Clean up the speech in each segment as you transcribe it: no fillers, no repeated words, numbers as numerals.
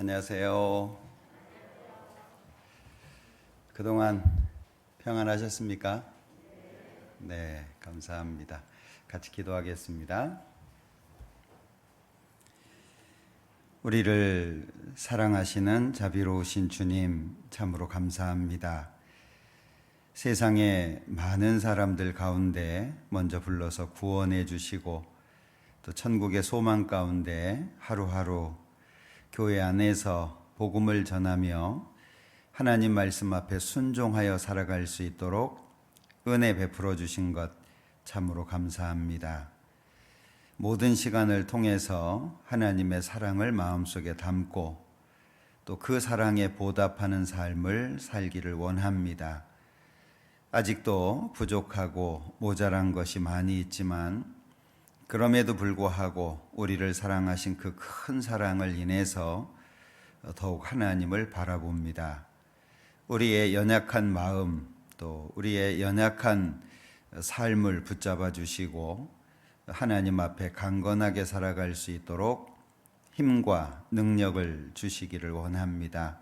안녕하세요. 그동안 평안하셨습니까? 네, 감사합니다. 같이 기도하겠습니다. 우리를 사랑하시는 자비로우신 주님, 참으로 감사합니다. 세상의 많은 사람들 가운데 먼저 불러서 구원해 주시고 또 천국의 소망 가운데 하루하루 교회 안에서 복음을 전하며 하나님 말씀 앞에 순종하여 살아갈 수 있도록 은혜 베풀어 주신 것 참으로 감사합니다. 모든 시간을 통해서 하나님의 사랑을 마음속에 담고 또 그 사랑에 보답하는 삶을 살기를 원합니다. 아직도 부족하고 모자란 것이 많이 있지만 그럼에도 불구하고 우리를 사랑하신 그 큰 사랑을 인해서 더욱 하나님을 바라봅니다. 우리의 연약한 마음 또 우리의 연약한 삶을 붙잡아 주시고 하나님 앞에 강건하게 살아갈 수 있도록 힘과 능력을 주시기를 원합니다.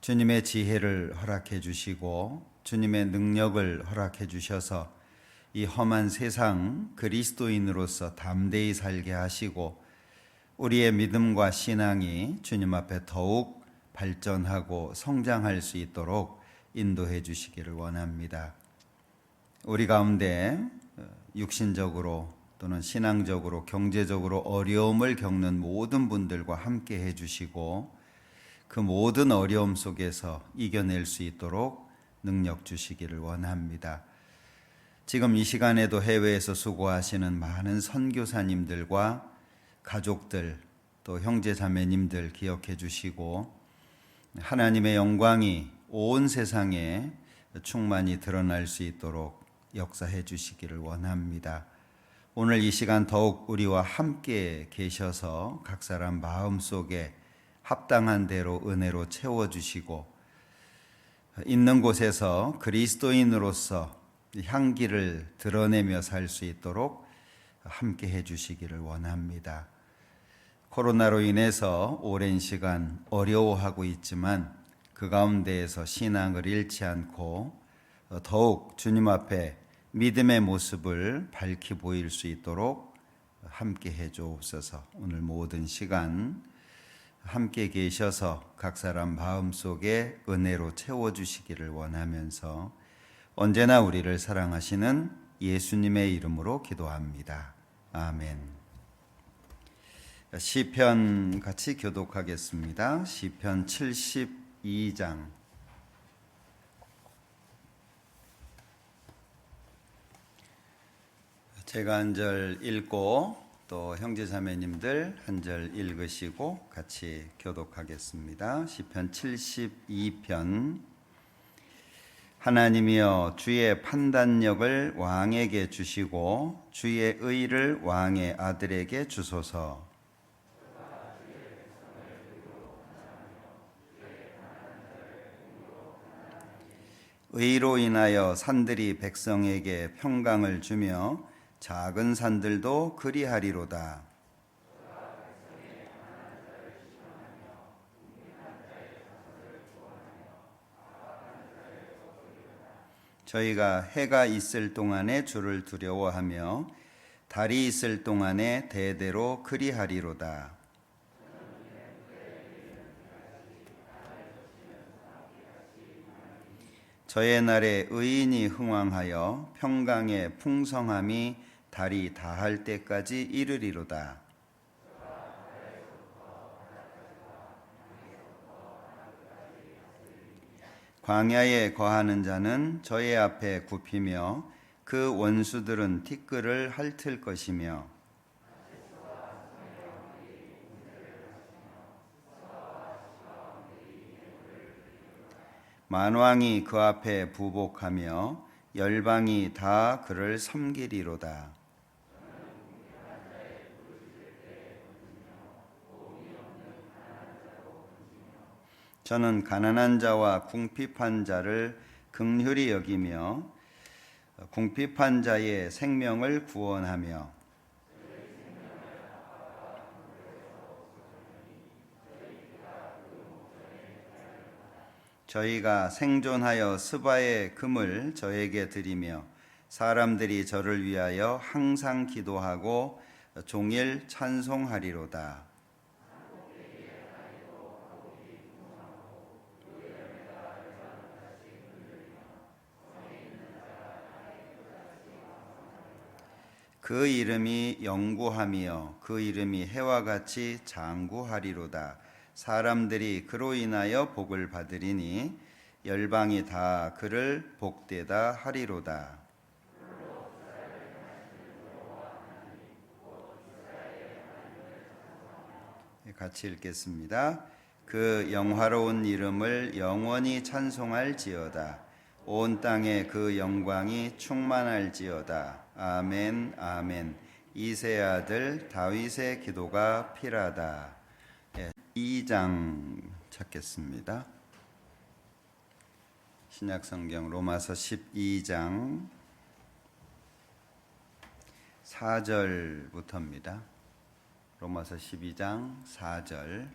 주님의 지혜를 허락해 주시고 주님의 능력을 허락해 주셔서 이 험한 세상 그리스도인으로서 담대히 살게 하시고 우리의 믿음과 신앙이 주님 앞에 더욱 발전하고 성장할 수 있도록 인도해 주시기를 원합니다. 우리 가운데 육신적으로 또는 신앙적으로 경제적으로 어려움을 겪는 모든 분들과 함께 해 주시고 그 모든 어려움 속에서 이겨낼 수 있도록 능력 주시기를 원합니다. 지금 이 시간에도 해외에서 수고하시는 많은 선교사님들과 가족들 또 형제 자매님들 기억해 주시고 하나님의 영광이 온 세상에 충만히 드러날 수 있도록 역사해 주시기를 원합니다. 오늘 이 시간 더욱 우리와 함께 계셔서 각 사람 마음속에 합당한 대로 은혜로 채워주시고 있는 곳에서 그리스도인으로서 향기를 드러내며 살 수 있도록 함께 해주시기를 원합니다. 코로나로 인해서 오랜 시간 어려워하고 있지만 그 가운데에서 신앙을 잃지 않고 더욱 주님 앞에 믿음의 모습을 밝히 보일 수 있도록 함께 해주옵소서. 오늘 모든 시간 함께 계셔서 각 사람 마음속에 은혜로 채워주시기를 원하면서 언제나 우리를 사랑하시는 예수님의 이름으로 기도합니다. 아멘. 시편 같이 교독하겠습니다. 시편 72장 제가 한 절 읽고 또 형제 자매님들 한 절 읽으시고 같이 교독하겠습니다. 시편 72편 하나님이여 주의 판단력을 왕에게 주시고 주의 의를 왕의 아들에게 주소서. 의로 인하여 산들이 백성에게 평강을 주며 작은 산들도 그리하리로다. 저희가 해가 있을 동안에 주를 두려워하며 달이 있을 동안에 대대로 그리하리로다. 저의 날에 의인이 흥왕하여 평강의 풍성함이 달이 다할 때까지 이르리로다. 광야에 거하는 자는 저의 앞에 굽히며 그 원수들은 티끌을 핥을 것이며 만왕이 그 앞에 부복하며 열방이 다 그를 섬기리로다. 저는 가난한 자와 궁핍한 자를 긍휼히 여기며 궁핍한 자의 생명을 구원하며 저희가 생존하여 스바의 금을 저에게 드리며 사람들이 저를 위하여 항상 기도하고 종일 찬송하리로다. 그 이름이 영구하며 그 이름이 해와 같이 장구하리로다. 사람들이 그로 인하여 복을 받으리니 열방이 다 그를 복되다 하리로다. 같이 읽겠습니다. 그 영화로운 이름을 영원히 찬송할지어다. 온 땅에 그 영광이 충만할지어다. 아멘, 아멘. 이새의 아들 다윗의 기도가 필하다. 2장 찾겠습니다. 신약성경 로마서 12장 4절부터입니다. 로마서 12장 4절.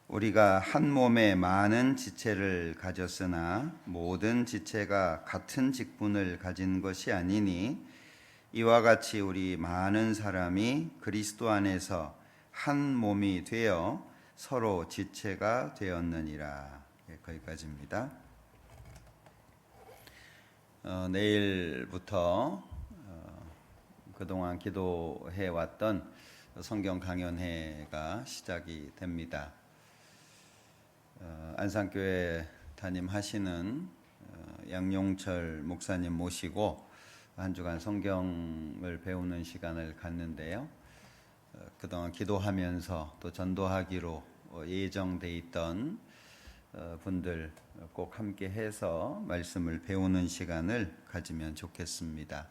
우리가 한 몸에 많은 지체를 가졌으나 모든 지체가 같은 직분을 가진 것이 아니니 이와 같이 우리 많은 사람이 그리스도 안에서 한 몸이 되어 서로 지체가 되었느니라. 거기까지입니다. 내일부터 그동안 기도해 왔던 성경 강연회가 시작이 됩니다. 안산교회 담임하시는 양용철 목사님 모시고 한 주간 성경을 배우는 시간을 갖는데요. 그동안 기도하면서 또 전도하기로 예정돼 있던 분들 꼭 함께 해서 말씀을 배우는 시간을 가지면 좋겠습니다.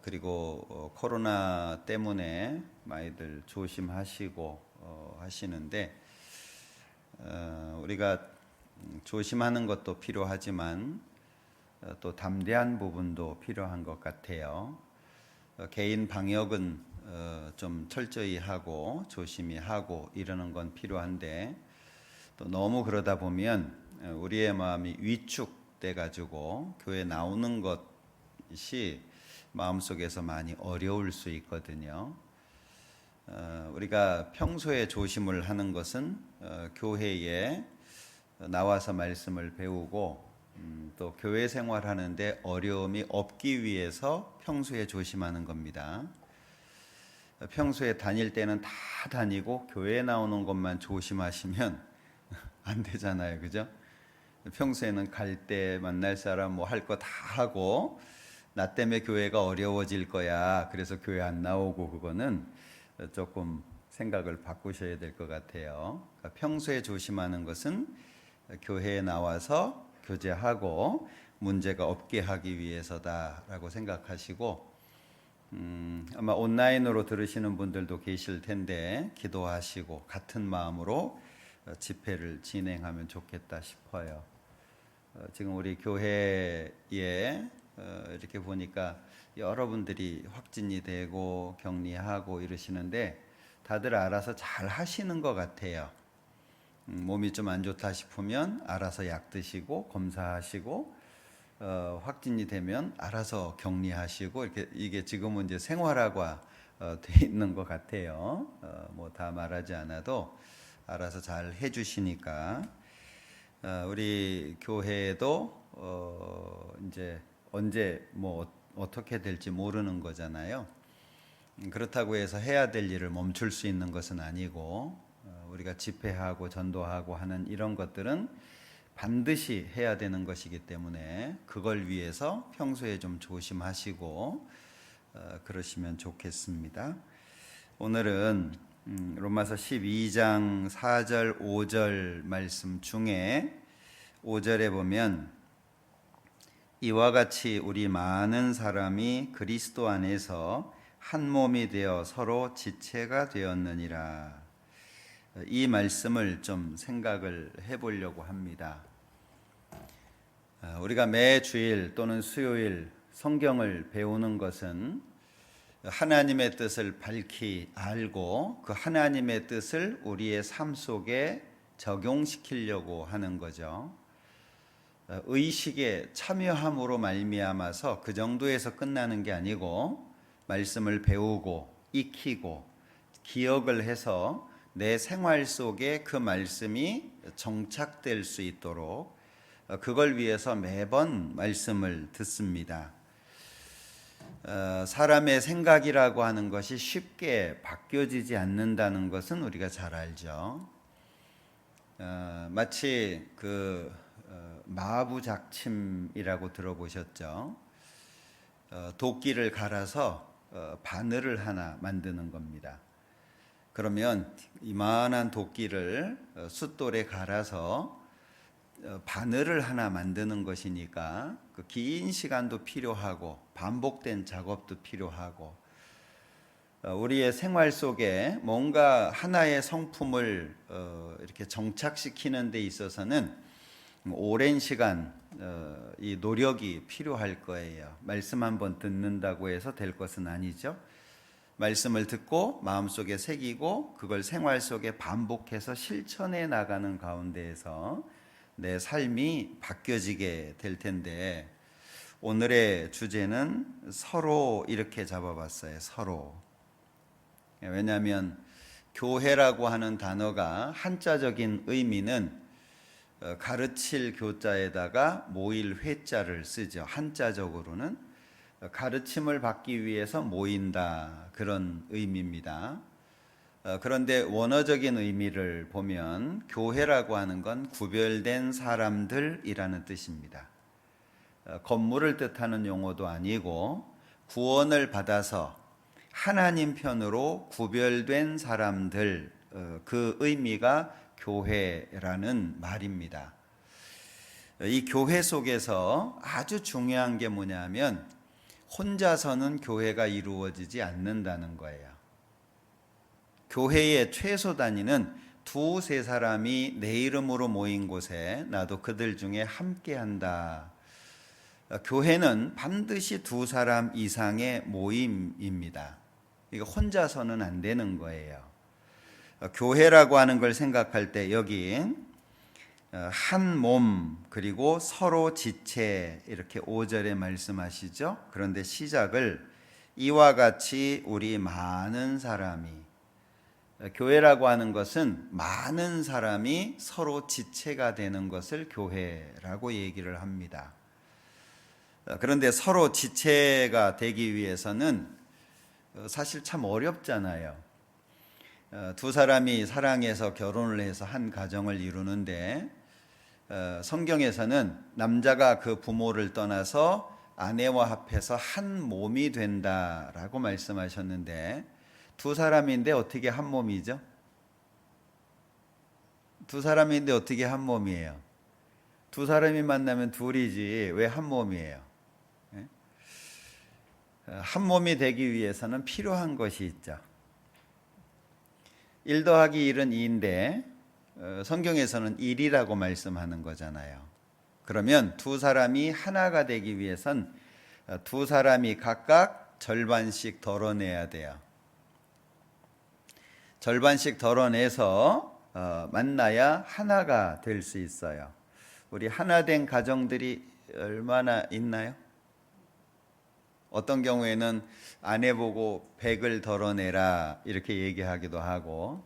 그리고 코로나 때문에 많이들 조심하시고 하시는데 우리가 조심하는 것도 필요하지만 또 담대한 부분도 필요한 것 같아요. 개인 방역은 좀 철저히 하고 조심히 하고 이러는 건 필요한데 또 너무 그러다 보면 우리의 마음이 위축돼 가지고 교회 나오는 것이 마음속에서 많이 어려울 수 있거든요. 우리가 평소에 조심을 하는 것은 교회에 나와서 말씀을 배우고 또 교회 생활하는데 어려움이 없기 위해서 평소에 조심하는 겁니다. 평소에 다닐 때는 다 다니고 교회에 나오는 것만 조심하시면 안 되잖아요, 그죠? 평소에는 갈 때 만날 사람 뭐 할 거 다 하고 나 때문에 교회가 어려워질 거야. 그래서 교회 안 나오고 그거는 조금 생각을 바꾸셔야 될 것 같아요. 그러니까 평소에 조심하는 것은 교회에 나와서 교제하고 문제가 없게 하기 위해서다라고 생각하시고 아마 온라인으로 들으시는 분들도 계실 텐데 기도하시고 같은 마음으로 집회를 진행하면 좋겠다 싶어요. 지금 우리 교회에 이렇게 보니까 여러분들이 확진이 되고 격리하고 이러시는데 다들 알아서 잘 하시는 것 같아요. 몸이 좀 안 좋다 싶으면 알아서 약 드시고 검사하시고 확진이 되면 알아서 격리하시고 이렇게 이게 지금은 이제 생활화가 돼 있는 것 같아요. 뭐 다 말하지 않아도 알아서 잘 해주시니까 우리 교회도 이제 언제 뭐 어떻게 될지 모르는 거잖아요. 그렇다고 해서 해야 될 일을 멈출 수 있는 것은 아니고 우리가 집회하고 전도하고 하는 이런 것들은 반드시 해야 되는 것이기 때문에 그걸 위해서 평소에 좀 조심하시고 그러시면 좋겠습니다. 오늘은 로마서 12장 4절 5절 말씀 중에 5절에 보면 이와 같이 우리 많은 사람이 그리스도 안에서 한 몸이 되어 서로 지체가 되었느니라. 이 말씀을 좀 생각을 해보려고 합니다. 우리가 매 주일 또는 수요일 성경을 배우는 것은 하나님의 뜻을 밝히 알고 그 하나님의 뜻을 우리의 삶 속에 적용시키려고 하는 거죠. 의식에 참여함으로 말미암아서 그 정도에서 끝나는 게 아니고 말씀을 배우고 익히고 기억을 해서 내 생활 속에 그 말씀이 정착될 수 있도록 그걸 위해서 매번 말씀을 듣습니다. 사람의 생각이라고 하는 것이 쉽게 바뀌어지지 않는다는 것은 우리가 잘 알죠. 마치 그 마부작침이라고 들어보셨죠? 도끼를 갈아서 바늘을 하나 만드는 겁니다. 그러면 이만한 도끼를 숫돌에 갈아서 바늘을 하나 만드는 것이니까 그 긴 시간도 필요하고 반복된 작업도 필요하고 우리의 생활 속에 뭔가 하나의 성품을 이렇게 정착시키는 데 있어서는 오랜 시간 이 노력이 필요할 거예요. 말씀 한번 듣는다고 해서 될 것은 아니죠. 말씀을 듣고 마음속에 새기고 그걸 생활 속에 반복해서 실천해 나가는 가운데에서 내 삶이 바뀌어지게 될 텐데 오늘의 주제는 서로 이렇게 잡아봤어요. 서로. 왜냐하면 교회라고 하는 단어가 한자적인 의미는 가르칠 교자에다가 모일 회자를 쓰죠. 한자적으로는 가르침을 받기 위해서 모인다 그런 의미입니다. 그런데 원어적인 의미를 보면 교회라고 하는 건 구별된 사람들이라는 뜻입니다. 건물을 뜻하는 용어도 아니고 구원을 받아서 하나님 편으로 구별된 사람들 그 의미가 교회라는 말입니다. 이 교회 속에서 아주 중요한 게 뭐냐면 혼자서는 교회가 이루어지지 않는다는 거예요. 교회의 최소 단위는 두세 사람이 내 이름으로 모인 곳에 나도 그들 중에 함께한다. 교회는 반드시 두 사람 이상의 모임입니다. 이거 혼자서는 안 되는 거예요. 교회라고 하는 걸 생각할 때 여기 한 몸 그리고 서로 지체 이렇게 5절에 말씀하시죠. 그런데 시작을 이와 같이 우리 많은 사람이 교회라고 하는 것은 많은 사람이 서로 지체가 되는 것을 교회라고 얘기를 합니다. 그런데 서로 지체가 되기 위해서는 사실 참 어렵잖아요. 두 사람이 사랑해서 결혼을 해서 한 가정을 이루는데 성경에서는 남자가 그 부모를 떠나서 아내와 합해서 한 몸이 된다라고 말씀하셨는데 두 사람인데 어떻게 한 몸이죠? 두 사람인데 어떻게 한 몸이에요? 두 사람이 만나면 둘이지 왜 한 몸이에요? 한 몸이 되기 위해서는 필요한 것이 있죠. 1 더하기 1은 2인데 성경에서는 1이라고 말씀하는 거잖아요. 그러면 두 사람이 하나가 되기 위해선 두 사람이 각각 절반씩 덜어내야 돼요. 절반씩 덜어내서 만나야 하나가 될 수 있어요. 우리 하나 된 가정들이 얼마나 있나요? 어떤 경우에는 아내 보고 100을 덜어내라 이렇게 얘기하기도 하고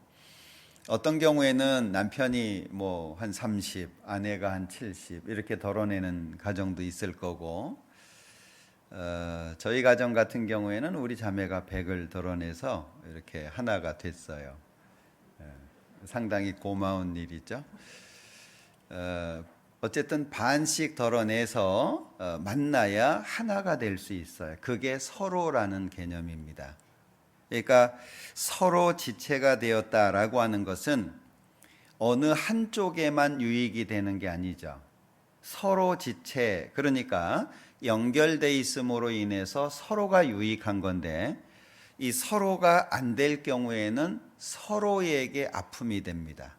어떤 경우에는 남편이 뭐 한 30, 아내가 한 70 이렇게 덜어내는 가정도 있을 거고 저희 가정 같은 경우에는 우리 자매가 100을 덜어내서 이렇게 하나가 됐어요. 상당히 고마운 일이죠. 어쨌든 반씩 덜어내서 만나야 하나가 될 수 있어요. 그게 서로라는 개념입니다. 그러니까 서로 지체가 되었다라고 하는 것은 어느 한쪽에만 유익이 되는 게 아니죠. 서로 지체, 그러니까 연결돼 있음으로 인해서 서로가 유익한 건데 이 서로가 안 될 경우에는 서로에게 아픔이 됩니다.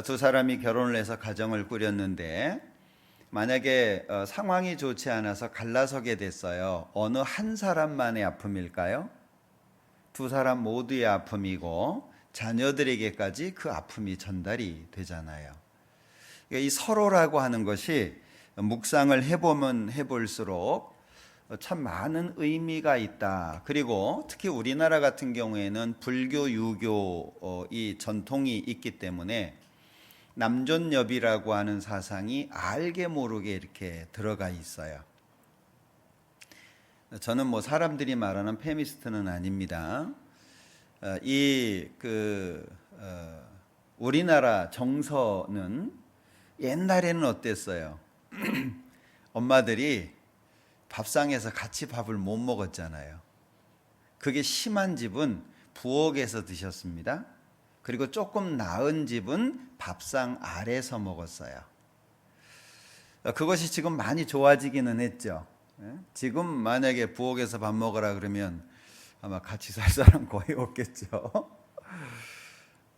두 사람이 결혼을 해서 가정을 꾸렸는데 만약에 상황이 좋지 않아서 갈라서게 됐어요. 어느 한 사람만의 아픔일까요? 두 사람 모두의 아픔이고 자녀들에게까지 그 아픔이 전달이 되잖아요. 그러니까 이 서로라고 하는 것이 묵상을 해보면 해볼수록 참 많은 의미가 있다. 그리고 특히 우리나라 같은 경우에는 불교, 유교 이 전통이 있기 때문에 남존여비라고 하는 사상이 알게 모르게 이렇게 들어가 있어요. 저는 뭐 사람들이 말하는 페미니스트는 아닙니다. 우리나라 정서는 옛날에는 어땠어요? 엄마들이 밥상에서 같이 밥을 못 먹었잖아요. 그게 심한 집은 부엌에서 드셨습니다. 그리고 조금 나은 집은 밥상 아래서 먹었어요. 그것이 지금 많이 좋아지기는 했죠. 지금 만약에 부엌에서 밥 먹으라 그러면 아마 같이 살 사람 거의 없겠죠.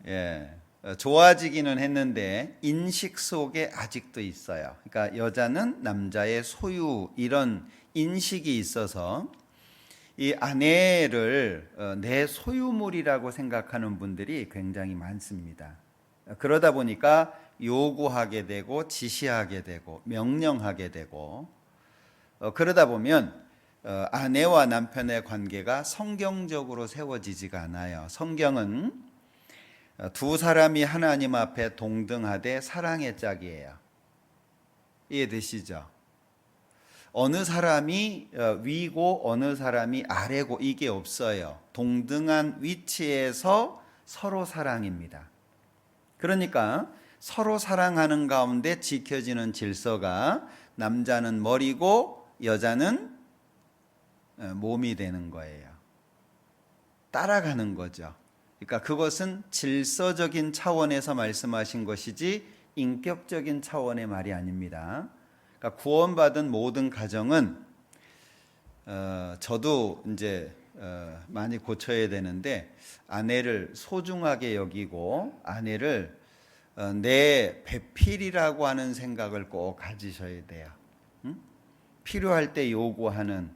예, 좋아지기는 했는데 인식 속에 아직도 있어요. 그러니까 여자는 남자의 소유 이런 인식이 있어서 이 아내를 내 소유물이라고 생각하는 분들이 굉장히 많습니다. 그러다 보니까 요구하게 되고 지시하게 되고 명령하게 되고 그러다 보면 아내와 남편의 관계가 성경적으로 세워지지가 않아요. 성경은 두 사람이 하나님 앞에 동등하되 사랑의 짝이에요. 이해되시죠? 어느 사람이 위고 어느 사람이 아래고 이게 없어요. 동등한 위치에서 서로 사랑입니다. 그러니까 서로 사랑하는 가운데 지켜지는 질서가 남자는 머리고 여자는 몸이 되는 거예요. 따라가는 거죠. 그러니까 그것은 질서적인 차원에서 말씀하신 것이지 인격적인 차원의 말이 아닙니다. 그러니까 구원받은 모든 가정은 저도 이제 많이 고쳐야 되는데 아내를 소중하게 여기고 아내를 내 배필이라고 하는 생각을 꼭 가지셔야 돼요. 필요할 때 요구하는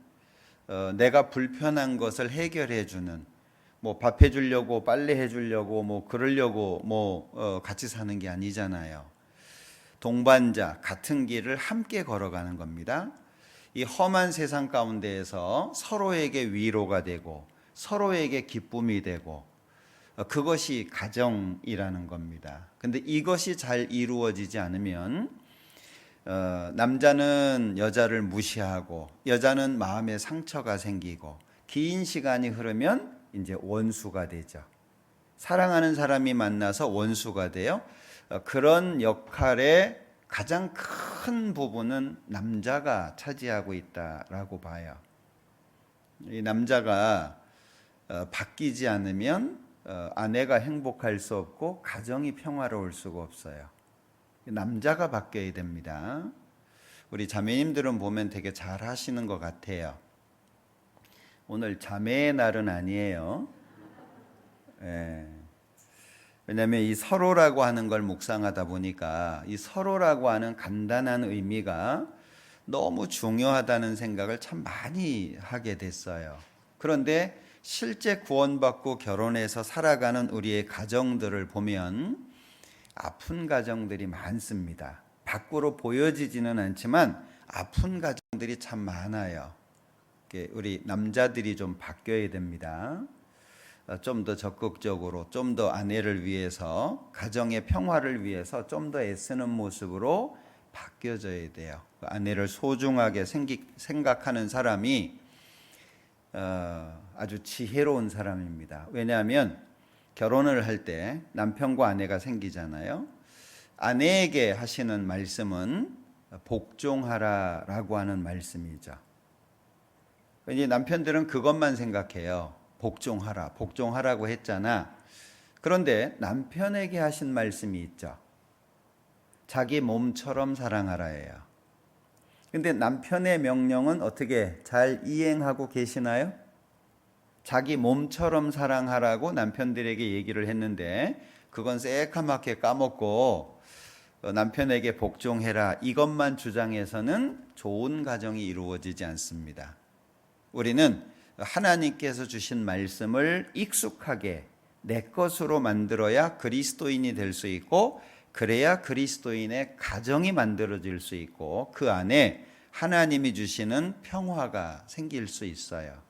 내가 불편한 것을 해결해 주는 뭐 밥 해주려고 빨래 해주려고 뭐 그러려고 같이 사는 게 아니잖아요. 동반자 같은 길을 함께 걸어가는 겁니다. 이 험한 세상 가운데에서 서로에게 위로가 되고 서로에게 기쁨이 되고 그것이 가정이라는 겁니다. 근데 이것이 잘 이루어지지 않으면 남자는 여자를 무시하고 여자는 마음에 상처가 생기고 긴 시간이 흐르면 이제 원수가 되죠. 사랑하는 사람이 만나서 원수가 돼요. 그런 역할의 가장 큰 부분은 남자가 차지하고 있다라고 봐요. 이 남자가 바뀌지 않으면 아내가 행복할 수 없고 가정이 평화로울 수가 없어요. 남자가 바뀌어야 됩니다. 우리 자매님들은 보면 되게 잘 하시는 것 같아요. 오늘 자매의 날은 아니에요. 예. 왜냐하면 이 서로라고 하는 걸 묵상하다 보니까 이 서로라고 하는 간단한 의미가 너무 중요하다는 생각을 참 많이 하게 됐어요. 그런데 실제 구원받고 결혼해서 살아가는 우리의 가정들을 보면 아픈 가정들이 많습니다. 밖으로 보여지지는 않지만 아픈 가정들이 참 많아요. 우리 남자들이 좀 바뀌어야 됩니다. 좀 더 적극적으로, 좀 더 아내를 위해서, 가정의 평화를 위해서 좀 더 애쓰는 모습으로 바뀌어져야 돼요. 아내를 소중하게 생각하는 사람이 아주 지혜로운 사람입니다. 왜냐하면 결혼을 할 때 남편과 아내가 생기잖아요. 아내에게 하시는 말씀은 복종하라라고 하는 말씀이죠. 이제 남편들은 그것만 생각해요. 복종하라, 복종하라고 했잖아. 그런데 남편에게 하신 말씀이 있죠. 자기 몸처럼 사랑하라예요. 근데 남편의 명령은 어떻게 잘 이행하고 계시나요? 자기 몸처럼 사랑하라고 남편들에게 얘기를 했는데 그건 새까맣게 까먹고 남편에게 복종해라 이것만 주장해서는 좋은 가정이 이루어지지 않습니다. 우리는 하나님께서 주신 말씀을 익숙하게 내 것으로 만들어야 그리스도인이 될 수 있고, 그래야 그리스도인의 가정이 만들어질 수 있고, 그 안에 하나님이 주시는 평화가 생길 수 있어요.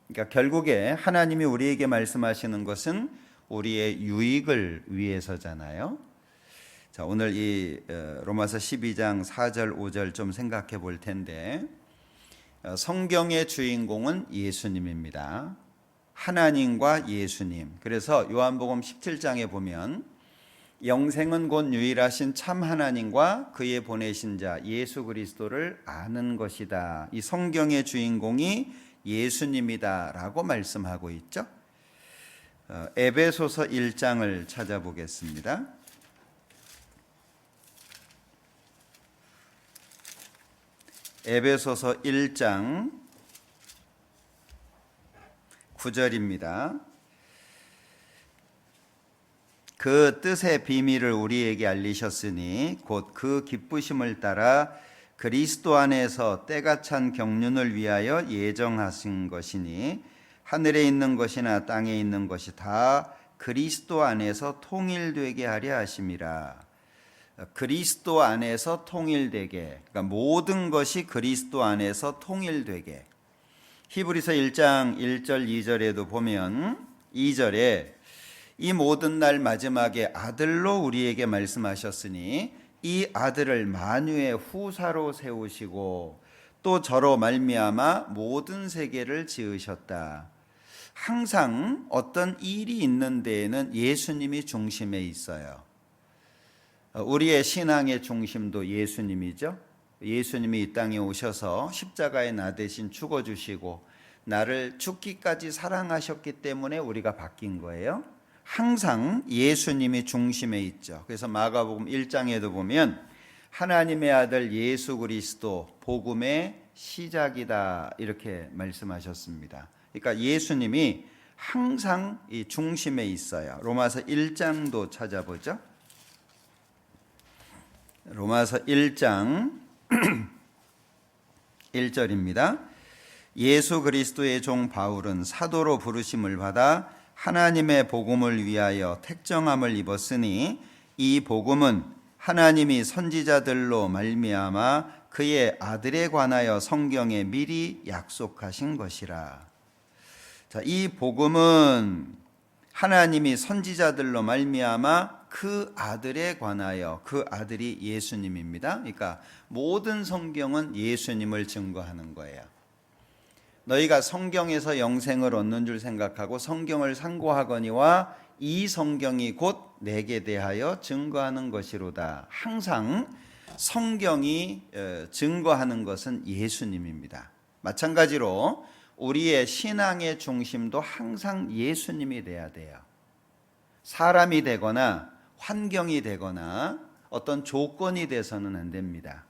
그러니까 결국에 하나님이 우리에게 말씀하시는 것은 우리의 유익을 위해서잖아요. 자, 오늘 이 로마서 12장 4절 5절 좀 생각해 볼 텐데, 성경의 주인공은 예수님입니다. 하나님과 예수님. 그래서 요한복음 17장에 보면 영생은 곧 유일하신 참 하나님과 그의 보내신 자 예수 그리스도를 아는 것이다. 이 성경의 주인공이 예수님이다라고 말씀하고 있죠. 에베소서 1장을 찾아보겠습니다. 에베소서 1장 9절입니다. 그 뜻의 비밀을 우리에게 알리셨으니 곧 그 기쁘심을 따라 그리스도 안에서 때가 찬 경륜을 위하여 예정하신 것이니 하늘에 있는 것이나 땅에 있는 것이 다 그리스도 안에서 통일되게 하려 하심이라. 그리스도 안에서 통일되게, 그러니까 모든 것이 그리스도 안에서 통일되게. 히브리서 1장 1절 2절에도 보면 2절에 이 모든 날 마지막에 아들로 우리에게 말씀하셨으니 이 아들을 만유의 후사로 세우시고 또 저로 말미암아 모든 세계를 지으셨다. 항상 어떤 일이 있는 데에는 예수님이 중심에 있어요. 우리의 신앙의 중심도 예수님이죠. 예수님이 이 땅에 오셔서 십자가에 나 대신 죽어주시고 나를 죽기까지 사랑하셨기 때문에 우리가 바뀐 거예요. 항상 예수님이 중심에 있죠. 그래서 마가복음 1장에도 보면 하나님의 아들 예수 그리스도 복음의 시작이다 이렇게 말씀하셨습니다. 그러니까 예수님이 항상 이 중심에 있어요. 로마서 1장도 찾아보죠. 로마서 1장 1절입니다. 예수 그리스도의 종 바울은 사도로 부르심을 받아 하나님의 복음을 위하여 택정함을 입었으니 이 복음은 하나님이 선지자들로 말미암아 그의 아들에 관하여 성경에 미리 약속하신 것이라. 자, 이 복음은 하나님이 선지자들로 말미암아 그 아들에 관하여, 그 아들이 예수님입니다. 그러니까 모든 성경은 예수님을 증거하는 거예요. 너희가 성경에서 영생을 얻는 줄 생각하고 성경을 상고하거니와 이 성경이 곧 내게 대하여 증거하는 것이로다. 항상 성경이 증거하는 것은 예수님입니다. 마찬가지로 우리의 신앙의 중심도 항상 예수님이 돼야 돼요. 사람이 되거나 환경이 되거나 어떤 조건이 돼서는 안 됩니다.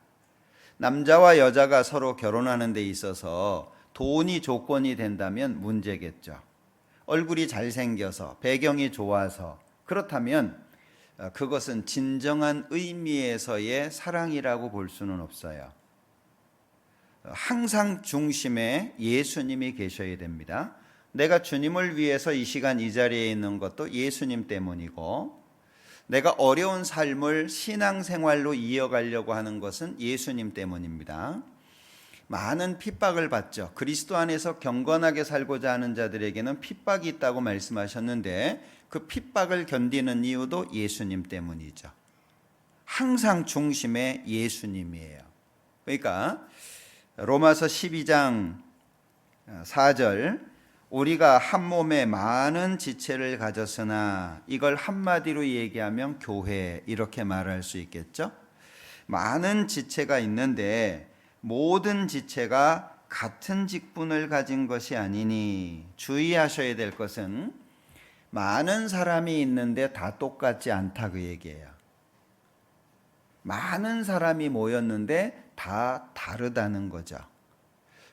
남자와 여자가 서로 결혼하는 데 있어서 돈이 조건이 된다면 문제겠죠. 얼굴이 잘생겨서 배경이 좋아서 그렇다면 그것은 진정한 의미에서의 사랑이라고 볼 수는 없어요. 항상 중심에 예수님이 계셔야 됩니다. 내가 주님을 위해서 이 시간 이 자리에 있는 것도 예수님 때문이고, 내가 어려운 삶을 신앙생활로 이어가려고 하는 것은 예수님 때문입니다. 많은 핍박을 받죠. 그리스도 안에서 경건하게 살고자 하는 자들에게는 핍박이 있다고 말씀하셨는데 그 핍박을 견디는 이유도 예수님 때문이죠. 항상 중심에 예수님이에요. 그러니까 로마서 12장 4절, 우리가 한 몸에 많은 지체를 가졌으나, 이걸 한마디로 얘기하면 교회, 이렇게 말할 수 있겠죠. 많은 지체가 있는데 모든 지체가 같은 직분을 가진 것이 아니니, 주의하셔야 될 것은 많은 사람이 있는데 다 똑같지 않다, 그 얘기예요. 많은 사람이 모였는데 다 다르다는 거죠.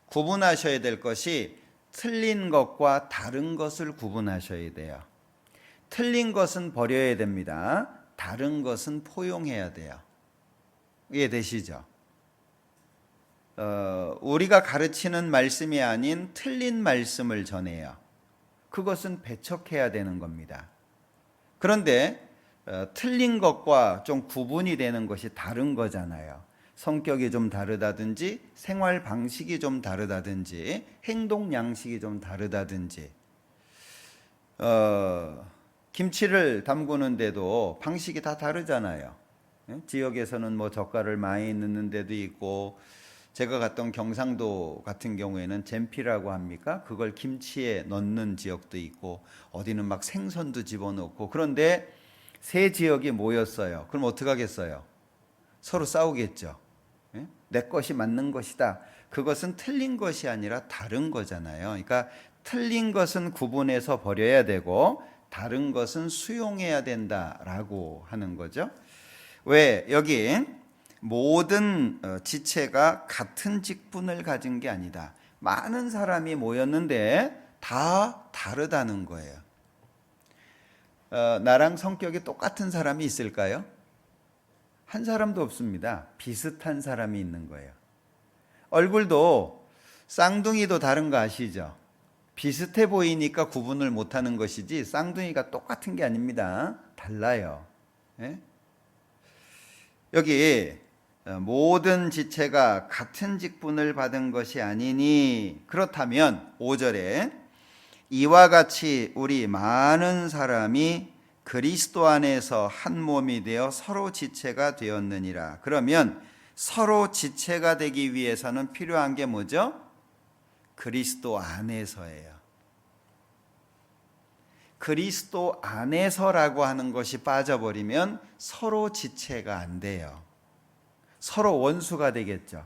구분하셔야 될 것이 틀린 것과 다른 것을 구분하셔야 돼요. 틀린 것은 버려야 됩니다. 다른 것은 포용해야 돼요. 이해되시죠? 우리가 가르치는 말씀이 아닌 틀린 말씀을 전해요. 그것은 배척해야 되는 겁니다. 그런데 틀린 것과 좀 구분이 되는 것이 다른 거잖아요. 성격이 좀 다르다든지 생활 방식이 좀 다르다든지 행동 양식이 좀 다르다든지 김치를 담그는데도 방식이 다 다르잖아요. 지역에서는 뭐 젓갈을 많이 넣는 데도 있고, 제가 갔던 경상도 같은 경우에는 잼피라고 합니까? 그걸 김치에 넣는 지역도 있고, 어디는 막 생선도 집어넣고. 그런데 세 지역이 모였어요. 그럼 어떻게 하겠어요? 서로 싸우겠죠. 내 것이 맞는 것이다. 그것은 틀린 것이 아니라 다른 거잖아요. 그러니까 틀린 것은 구분해서 버려야 되고 다른 것은 수용해야 된다라고 하는 거죠. 왜? 여기 모든 지체가 같은 직분을 가진 게 아니다. 많은 사람이 모였는데 다 다르다는 거예요. 나랑 성격이 똑같은 사람이 있을까요? 한 사람도 없습니다. 비슷한 사람이 있는 거예요. 얼굴도 쌍둥이도 다른 거 아시죠? 비슷해 보이니까 구분을 못하는 것이지 쌍둥이가 똑같은 게 아닙니다. 달라요. 예? 여기 모든 지체가 같은 직분을 받은 것이 아니니, 그렇다면 5절에 이와 같이 우리 많은 사람이 그리스도 안에서 한 몸이 되어 서로 지체가 되었느니라. 그러면 서로 지체가 되기 위해서는 필요한 게 뭐죠? 그리스도 안에서예요. 그리스도 안에서라고 하는 것이 빠져버리면 서로 지체가 안 돼요. 서로 원수가 되겠죠.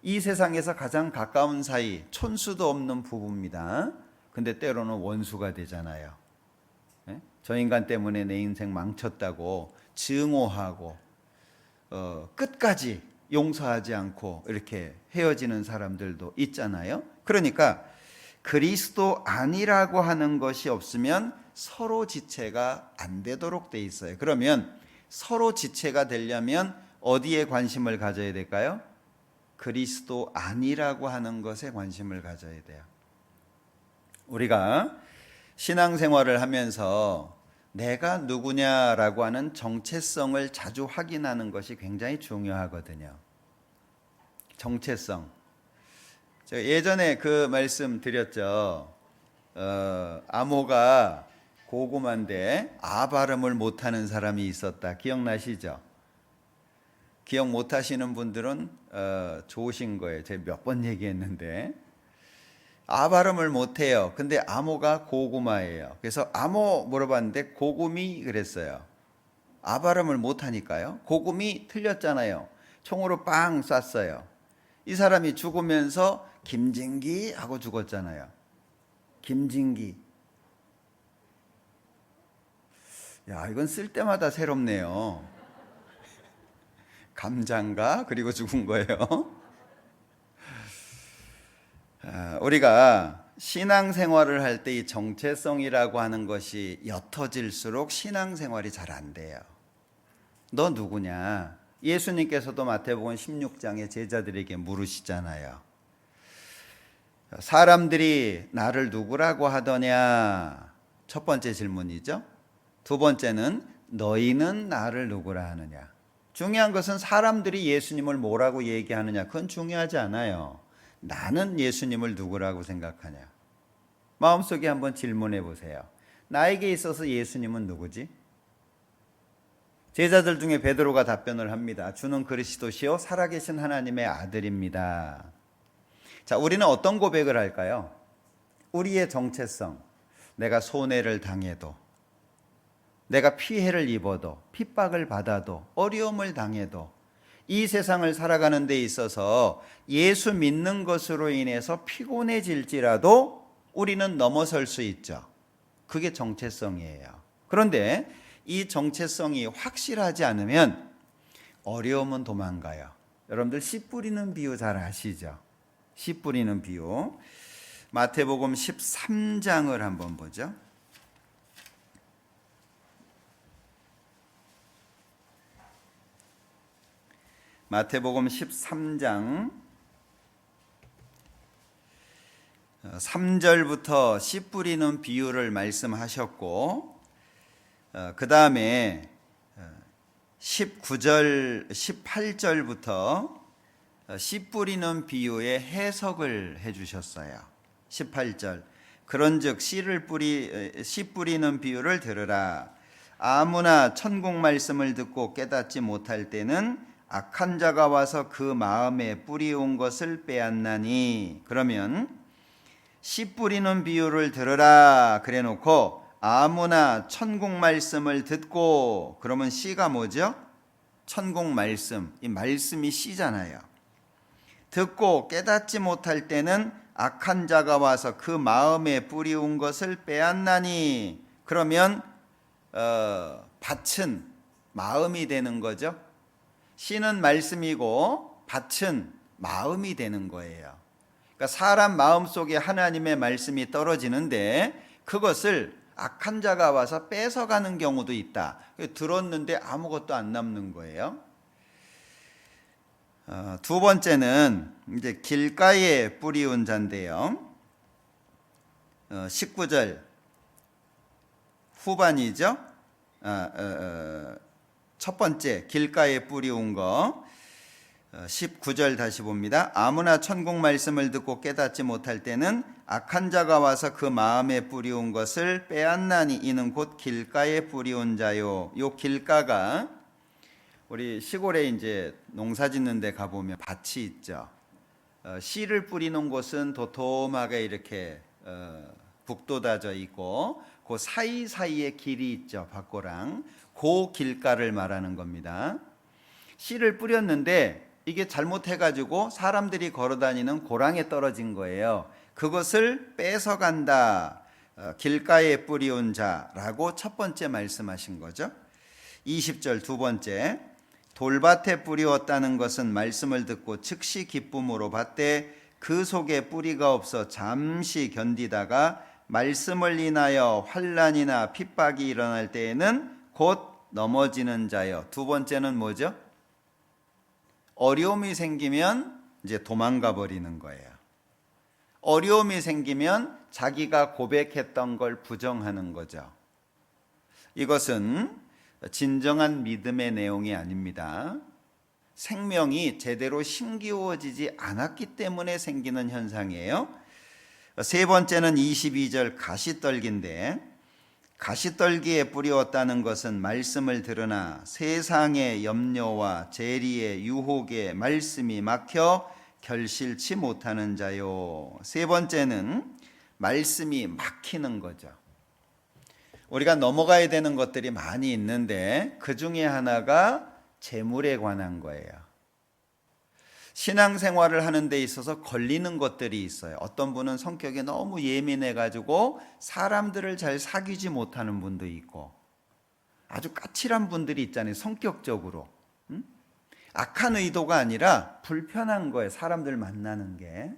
이 세상에서 가장 가까운 사이, 촌수도 없는 부부입니다. 근데 때로는 원수가 되잖아요. 저 인간 때문에 내 인생 망쳤다고 증오하고 끝까지 용서하지 않고 이렇게 헤어지는 사람들도 있잖아요. 그러니까 그리스도 아니라고 하는 것이 없으면 서로 지체가 안 되도록 돼 있어요. 그러면 서로 지체가 되려면 어디에 관심을 가져야 될까요? 그리스도 아니라고 하는 것에 관심을 가져야 돼요. 우리가 신앙생활을 하면서 내가 누구냐라고 하는 정체성을 자주 확인하는 것이 굉장히 중요하거든요. 정체성. 제가 예전에 그 말씀 드렸죠. 아모가 고구마인데 아 발음을 못하는 사람이 있었다. 기억나시죠? 기억 못하시는 분들은 좋으신 거예요. 제가 몇 번 얘기했는데 아 발음을 못해요. 근데 아모가 고구마예요. 그래서 아모 물어봤는데 고구미 그랬어요. 아 발음을 못하니까요. 고구미 틀렸잖아요. 총으로 빵 쐈어요. 이 사람이 죽으면서 김진기 하고 죽었잖아요. 김진기. 야, 이건 쓸 때마다 새롭네요. 감장가 그리고 죽은 거예요. 우리가 신앙생활을 할 때 이 정체성이라고 하는 것이 옅어질수록 신앙생활이 잘 안 돼요. 너 누구냐? 예수님께서도 마태복음 16장에 제자들에게 물으시잖아요. 사람들이 나를 누구라고 하더냐? 첫 번째 질문이죠. 두 번째는 너희는 나를 누구라 하느냐? 중요한 것은 사람들이 예수님을 뭐라고 얘기하느냐, 그건 중요하지 않아요. 나는 예수님을 누구라고 생각하냐? 마음속에 한번 질문해 보세요. 나에게 있어서 예수님은 누구지? 제자들 중에 베드로가 답변을 합니다. 주는 그리스도시요 살아계신 하나님의 아들입니다. 자, 우리는 어떤 고백을 할까요? 우리의 정체성. 내가 손해를 당해도, 내가 피해를 입어도, 핍박을 받아도, 어려움을 당해도, 이 세상을 살아가는 데 있어서 예수 믿는 것으로 인해서 피곤해질지라도 우리는 넘어설 수 있죠. 그게 정체성이에요. 그런데 이 정체성이 확실하지 않으면 어려움은 도망가요. 여러분들 씨 뿌리는 비유 잘 아시죠? 씨 뿌리는 비유. 마태복음 13장을 한번 보죠. 마태복음 13장 3절부터 씨 뿌리는 비유를 말씀하셨고, 그 다음에 19절, 18절부터 씨 뿌리는 비유의 해석을 해주셨어요. 18절, 그런즉 씨 뿌리는 비유를 들으라. 아무나 천국 말씀을 듣고 깨닫지 못할 때는 악한 자가 와서 그 마음에 뿌리온 것을 빼앗나니. 그러면 씨 뿌리는 비유를 들으라 그래 놓고 아무나 천국 말씀을 듣고, 그러면 씨가 뭐죠? 천국 말씀, 이 말씀이 씨잖아요. 듣고 깨닫지 못할 때는 악한 자가 와서 그 마음에 뿌리온 것을 빼앗나니. 그러면 밭은 마음이 되는 거죠. 씨는 말씀이고 밭은 마음이 되는 거예요. 그러니까 사람 마음속에 하나님의 말씀이 떨어지는데 그것을 악한 자가 와서 뺏어가는 경우도 있다. 들었는데 아무것도 안 남는 거예요. 두 번째는 이제 길가에 뿌리온 자인데요. 19절 후반이죠. 첫 번째 길가에 뿌리온 거. 19절 다시 봅니다. 아무나 천국 말씀을 듣고 깨닫지 못할 때는 악한 자가 와서 그 마음에 뿌리온 것을 빼앗나니. 이는 곧 길가에 뿌리온 자요. 요 길가가 우리 시골에 이제 농사 짓는 데 가보면 밭이 있죠. 씨를 뿌리는 곳은 도톰하게 이렇게 북돋아져 있고, 그 사이사이에 길이 있죠. 밭고랑. 그 길가를 말하는 겁니다. 씨를 뿌렸는데 이게 잘못해가지고 사람들이 걸어다니는 고랑에 떨어진 거예요. 그것을 뺏어간다. 길가에 뿌리온 자라고 첫 번째 말씀하신 거죠. 20절 두 번째, 돌밭에 뿌리었다는 것은 말씀을 듣고 즉시 기쁨으로 받되 그 속에 뿌리가 없어 잠시 견디다가 말씀을 인하여 환난이나 핍박이 일어날 때에는 곧 넘어지는 자여. 두 번째는 뭐죠? 어려움이 생기면 이제 도망가 버리는 거예요. 어려움이 생기면 자기가 고백했던 걸 부정하는 거죠. 이것은 진정한 믿음의 내용이 아닙니다. 생명이 제대로 힘기워지지 않았기 때문에 생기는 현상이에요. 세 번째는 22절 가시떨기인데, 가시떨기에 뿌리었다는 것은 말씀을 들으나 세상의 염려와 재리의 유혹에 말씀이 막혀 결실치 못하는 자요. 세 번째는 말씀이 막히는 거죠. 우리가 넘어가야 되는 것들이 많이 있는데 그 중에 하나가 재물에 관한 거예요. 신앙생활을 하는 데 있어서 걸리는 것들이 있어요. 어떤 분은 성격이 너무 예민해가지고 사람들을 잘 사귀지 못하는 분도 있고, 아주 까칠한 분들이 있잖아요. 성격적으로. 악한 의도가 아니라 불편한 거예요. 사람들 만나는 게.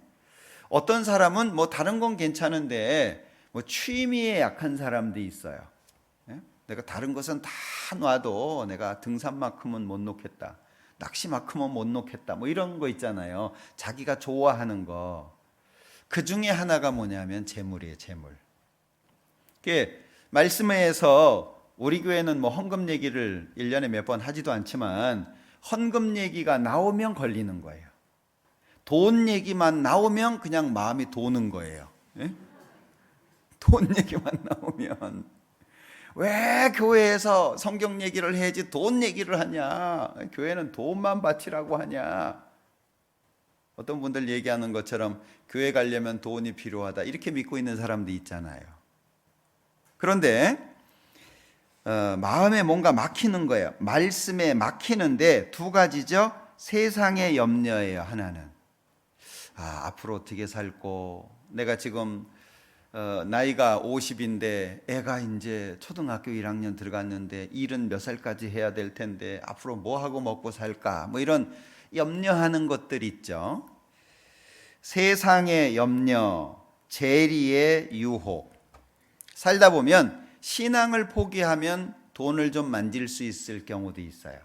어떤 사람은 뭐 다른 건 괜찮은데 뭐 취미에 약한 사람도 있어요. 내가 다른 것은 다 놔도 내가 등산만큼은 못 놓겠다. 낚시만큼은 못 놓겠다. 뭐 이런 거 있잖아요. 자기가 좋아하는 거. 그 중에 하나가 뭐냐면 재물이에요. 재물. 말씀에서 우리 교회는 뭐 헌금 얘기를 1년에 몇 번 하지도 않지만 헌금 얘기가 나오면 걸리는 거예요. 돈 얘기만 나오면 그냥 마음이 도는 거예요. 예? 돈 얘기만 나오면 왜 교회에서 성경 얘기를 해야지 돈 얘기를 하냐? 교회는 돈만 바치라고 하냐? 어떤 분들 얘기하는 것처럼 교회 가려면 돈이 필요하다 이렇게 믿고 있는 사람도 있잖아요. 그런데 마음에 뭔가 막히는 거예요. 말씀에 막히는데 두 가지죠. 세상의 염려예요. 하나는 앞으로 어떻게 살고, 내가 지금 나이가 50인데 애가 이제 초등학교 1학년 들어갔는데 일은 몇 살까지 해야 될 텐데 앞으로 뭐 하고 먹고 살까, 뭐 이런 염려하는 것들 있죠. 세상의 염려, 재리의 유혹. 살다 보면 신앙을 포기하면 돈을 좀 만질 수 있을 경우도 있어요.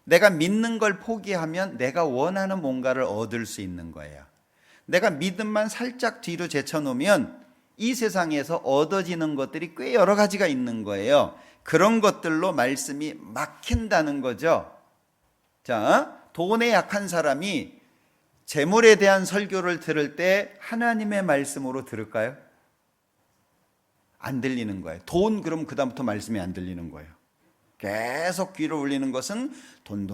내가 믿는 걸 포기하면 내가 원하는 뭔가를 얻을 수 있는 거예요. 내가 믿음만 살짝 뒤로 제쳐놓으면 이 세상에서 얻어지는 것들이 꽤 여러 가지가 있는 거예요. 그런 것들로 말씀이 막힌다는 거죠. 자, 돈에 약한 사람이 재물에 대한 설교를 들을 때 하나님의 말씀으로 들을까요? 안 들리는 거예요. 돈, 그럼 그다음부터 말씀이 안 들리는 거예요. 계속 귀를 울리는 것은 돈.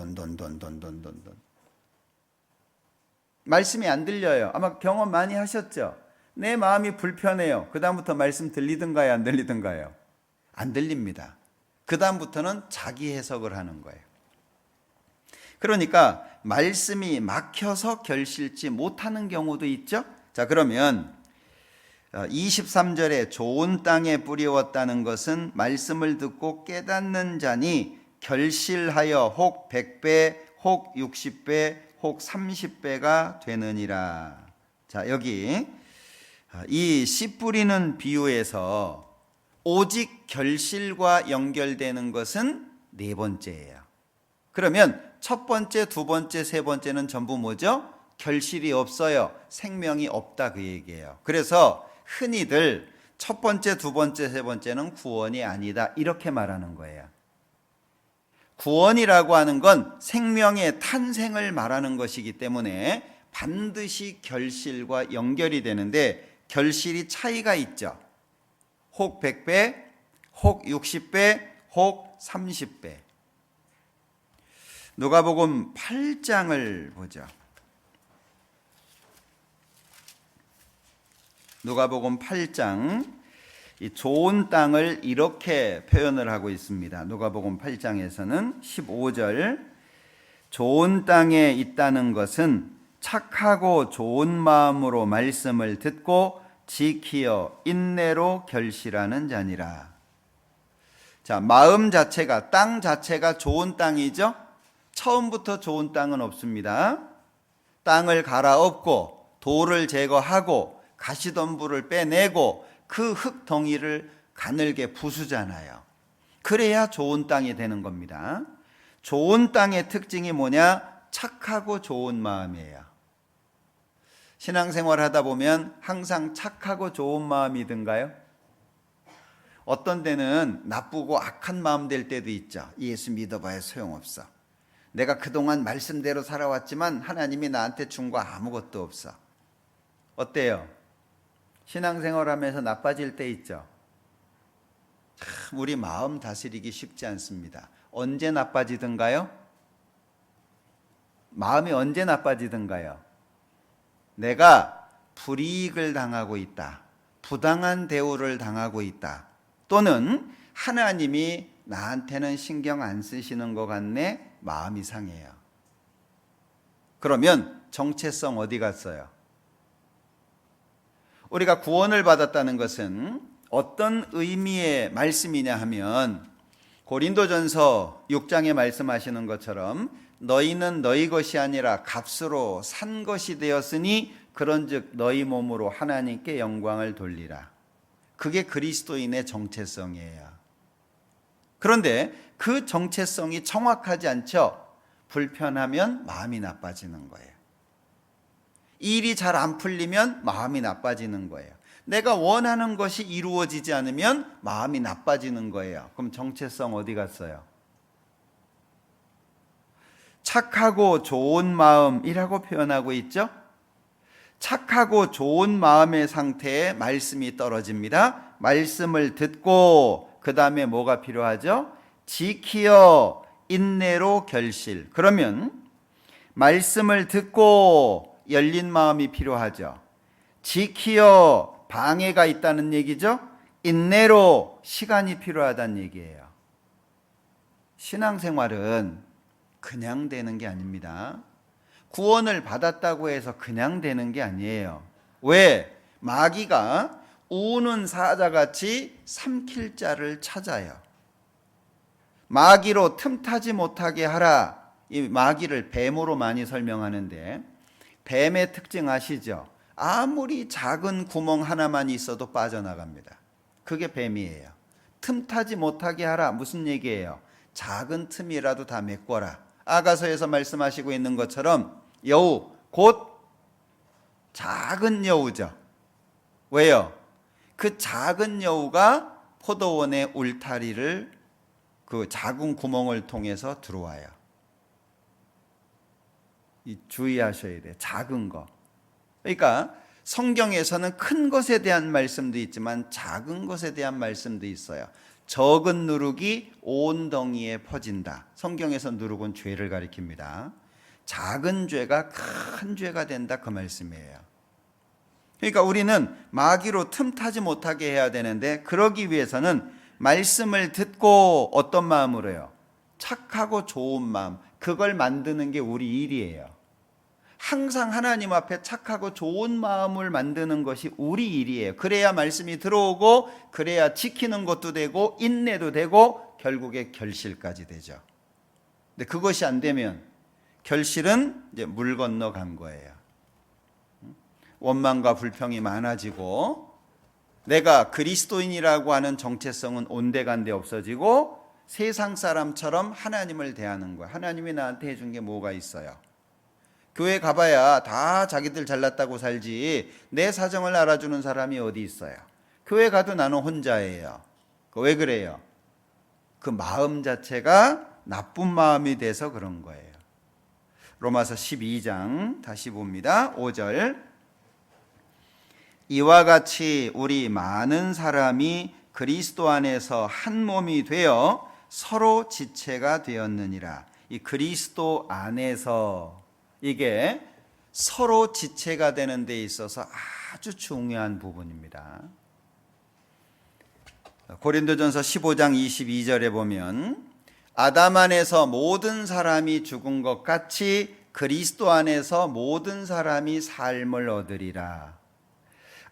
말씀이 안 들려요. 아마 경험 많이 하셨죠? 내 마음이 불편해요. 그다음부터 말씀 들리든가요? 안 들리든가요? 안 들립니다. 그다음부터는 자기 해석을 하는 거예요. 그러니까 말씀이 막혀서 결실치 못하는 경우도 있죠. 자, 그러면 23절에 좋은 땅에 뿌리웠다는 것은 말씀을 듣고 깨닫는 자니 결실하여 혹 100배, 혹 60배, 혹 30배가 되느니라. 자, 여기 이 씨 뿌리는 비유에서 오직 결실과 연결되는 것은 네 번째예요. 그러면 첫 번째, 두 번째, 세 번째는 전부 뭐죠? 결실이 없어요. 생명이 없다, 그 얘기예요. 그래서 흔히들 첫 번째, 두 번째, 세 번째는 구원이 아니다, 이렇게 말하는 거예요. 구원이라고 하는 건 생명의 탄생을 말하는 것이기 때문에 반드시 결실과 연결이 되는데 결실이 차이가 있죠. 혹 100배, 혹 60배, 혹 30배. 누가복음 8장을 보죠. 누가복음 8장, 이 좋은 땅을 이렇게 표현을 하고 있습니다. 누가복음 8장에서는 15절, 좋은 땅에 있다는 것은 착하고 좋은 마음으로 말씀을 듣고 지키어 인내로 결실하는 자니라. 자, 마음 자체가, 땅 자체가 좋은 땅이죠. 처음부터 좋은 땅은 없습니다. 땅을 갈아엎고 돌을 제거하고 가시덤불을 빼내고 그 흙덩이를 가늘게 부수잖아요. 그래야 좋은 땅이 되는 겁니다. 좋은 땅의 특징이 뭐냐? 착하고 좋은 마음이에요. 신앙생활 하다 보면 항상 착하고 좋은 마음이 든가요? 어떤 데는 나쁘고 악한 마음 될 때도 있죠. 예수 믿어봐야 소용없어. 내가 그동안 말씀대로 살아왔지만 하나님이 나한테 준 거 아무것도 없어. 어때요? 신앙생활 하면서 나빠질 때 있죠. 참 우리 마음 다스리기 쉽지 않습니다. 언제 나빠지든가요? 마음이 언제 나빠지든가요? 내가 불이익을 당하고 있다, 부당한 대우를 당하고 있다, 또는 하나님이 나한테는 신경 안 쓰시는 것 같네, 마음이 상해요. 그러면 정체성 어디 갔어요? 우리가 구원을 받았다는 것은 어떤 의미의 말씀이냐 하면 고린도전서 6장에 말씀하시는 것처럼 너희는 너희 것이 아니라 값으로 산 것이 되었으니 그런즉 너희 몸으로 하나님께 영광을 돌리라. 그게 그리스도인의 정체성이에요. 그런데 그 정체성이 정확하지 않죠. 불편하면 마음이 나빠지는 거예요. 일이 잘 안 풀리면 마음이 나빠지는 거예요. 내가 원하는 것이 이루어지지 않으면 마음이 나빠지는 거예요. 그럼 정체성 어디 갔어요? 착하고 좋은 마음이라고 표현하고 있죠. 착하고 좋은 마음의 상태에 말씀이 떨어집니다. 말씀을 듣고 그 다음에 뭐가 필요하죠? 지키어 인내로 결실. 그러면 말씀을 듣고 열린 마음이 필요하죠. 지키어 방해가 있다는 얘기죠. 인내로 시간이 필요하다는 얘기예요. 신앙생활은 그냥 되는 게 아닙니다. 구원을 받았다고 해서 그냥 되는 게 아니에요. 왜? 마귀가 우는 사자같이 삼킬 자를 찾아요. 마귀로 틈타지 못하게 하라. 이 마귀를 뱀으로 많이 설명하는데 뱀의 특징 아시죠? 아무리 작은 구멍 하나만 있어도 빠져나갑니다. 그게 뱀이에요. 틈타지 못하게 하라. 무슨 얘기예요? 작은 틈이라도 다 메꿔라. 아가서에서 말씀하시고 있는 것처럼 여우 곧 작은 여우죠. 왜요? 그 작은 여우가 포도원의 울타리를 그 작은 구멍을 통해서 들어와요. 주의하셔야 돼요. 작은 거. 그러니까 성경에서는 큰 것에 대한 말씀도 있지만 작은 것에 대한 말씀도 있어요. 적은 누룩이 온 덩이에 퍼진다. 성경에서 누룩은 죄를 가리킵니다. 작은 죄가 큰 죄가 된다, 그 말씀이에요. 그러니까 우리는 마귀로 틈타지 못하게 해야 되는데, 그러기 위해서는 말씀을 듣고 어떤 마음으로 해요? 착하고 좋은 마음, 그걸 만드는 게 우리 일이에요. 항상 하나님 앞에 착하고 좋은 마음을 만드는 것이 우리 일이에요. 그래야 말씀이 들어오고, 그래야 지키는 것도 되고, 인내도 되고, 결국에 결실까지 되죠. 근데 그것이 안 되면 결실은 이제 물 건너 간 거예요. 원망과 불평이 많아지고, 내가 그리스도인이라고 하는 정체성은 온데간데 없어지고, 세상 사람처럼 하나님을 대하는 거예요. 하나님이 나한테 해준 게 뭐가 있어요? 교회 가봐야 다 자기들 잘났다고 살지 내 사정을 알아주는 사람이 어디 있어요? 교회 가도 나는 혼자예요. 왜 그래요? 그 마음 자체가 나쁜 마음이 돼서 그런 거예요. 로마서 12장 다시 봅니다. 5절. 이와 같이 우리 많은 사람이 그리스도 안에서 한 몸이 되어 서로 지체가 되었느니라. 이 그리스도 안에서, 이게 서로 지체가 되는 데 있어서 아주 중요한 부분입니다. 고린도전서 15장 22절에 보면 아담 안에서 모든 사람이 죽은 것 같이 그리스도 안에서 모든 사람이 삶을 얻으리라.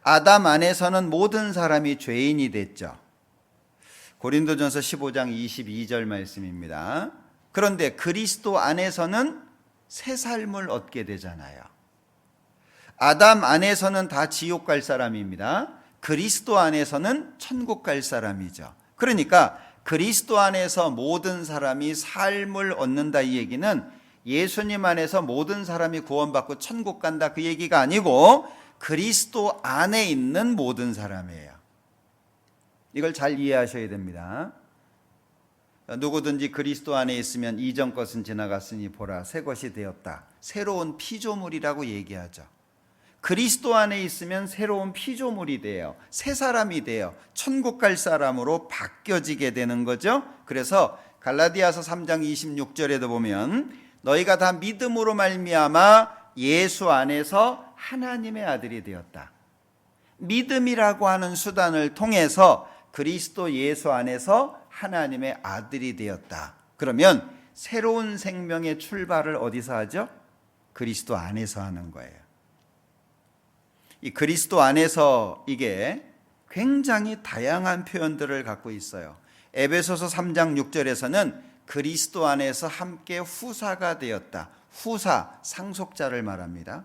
아담 안에서는 모든 사람이 죄인이 됐죠. 고린도전서 15장 22절 말씀입니다. 그런데 그리스도 안에서는 새 삶을 얻게 되잖아요. 아담 안에서는 다 지옥 갈 사람입니다. 그리스도 안에서는 천국 갈 사람이죠. 그러니까 그리스도 안에서 모든 사람이 삶을 얻는다, 이 얘기는 예수님 안에서 모든 사람이 구원받고 천국 간다, 그 얘기가 아니고 그리스도 안에 있는 모든 사람이에요. 이걸 잘 이해하셔야 됩니다. 누구든지 그리스도 안에 있으면 이전 것은 지나갔으니 보라 새 것이 되었다. 새로운 피조물이라고 얘기하죠. 그리스도 안에 있으면 새로운 피조물이 돼요. 새 사람이 돼요. 천국 갈 사람으로 바뀌어지게 되는 거죠. 그래서 갈라디아서 3장 26절에도 보면 너희가 다 믿음으로 말미암아 예수 안에서 하나님의 아들이 되었다. 믿음이라고 하는 수단을 통해서 그리스도 예수 안에서 하나님의 아들이 되었다. 그러면 새로운 생명의 출발을 어디서 하죠? 그리스도 안에서 하는 거예요. 이 그리스도 안에서, 이게 굉장히 다양한 표현들을 갖고 있어요. 에베소서 3장 6절에서는 그리스도 안에서 함께 후사가 되었다. 후사, 상속자를 말합니다.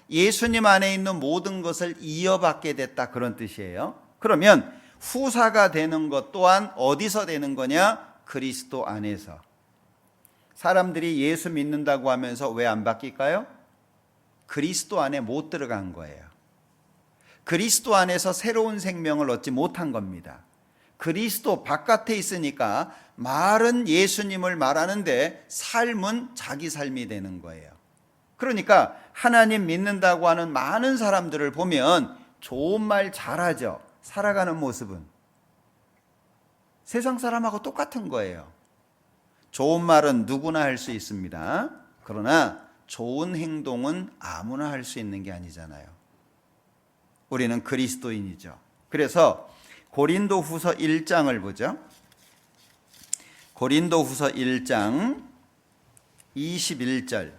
예수님 안에 있는 모든 것을 이어받게 됐다, 그런 뜻이에요. 그러면 후사가 되는 것 또한 어디서 되는 거냐? 그리스도 안에서. 사람들이 예수 믿는다고 하면서 왜 안 바뀔까요? 그리스도 안에 못 들어간 거예요. 그리스도 안에서 새로운 생명을 얻지 못한 겁니다. 그리스도 바깥에 있으니까 말은 예수님을 말하는데 삶은 자기 삶이 되는 거예요. 그러니까 하나님 믿는다고 하는 많은 사람들을 보면 좋은 말 잘하죠. 살아가는 모습은 세상 사람하고 똑같은 거예요. 좋은 말은 누구나 할 수 있습니다. 그러나 좋은 행동은 아무나 할 수 있는 게 아니잖아요. 우리는 그리스도인이죠. 그래서 고린도후서 1장을 보죠. 고린도후서 1장 21절.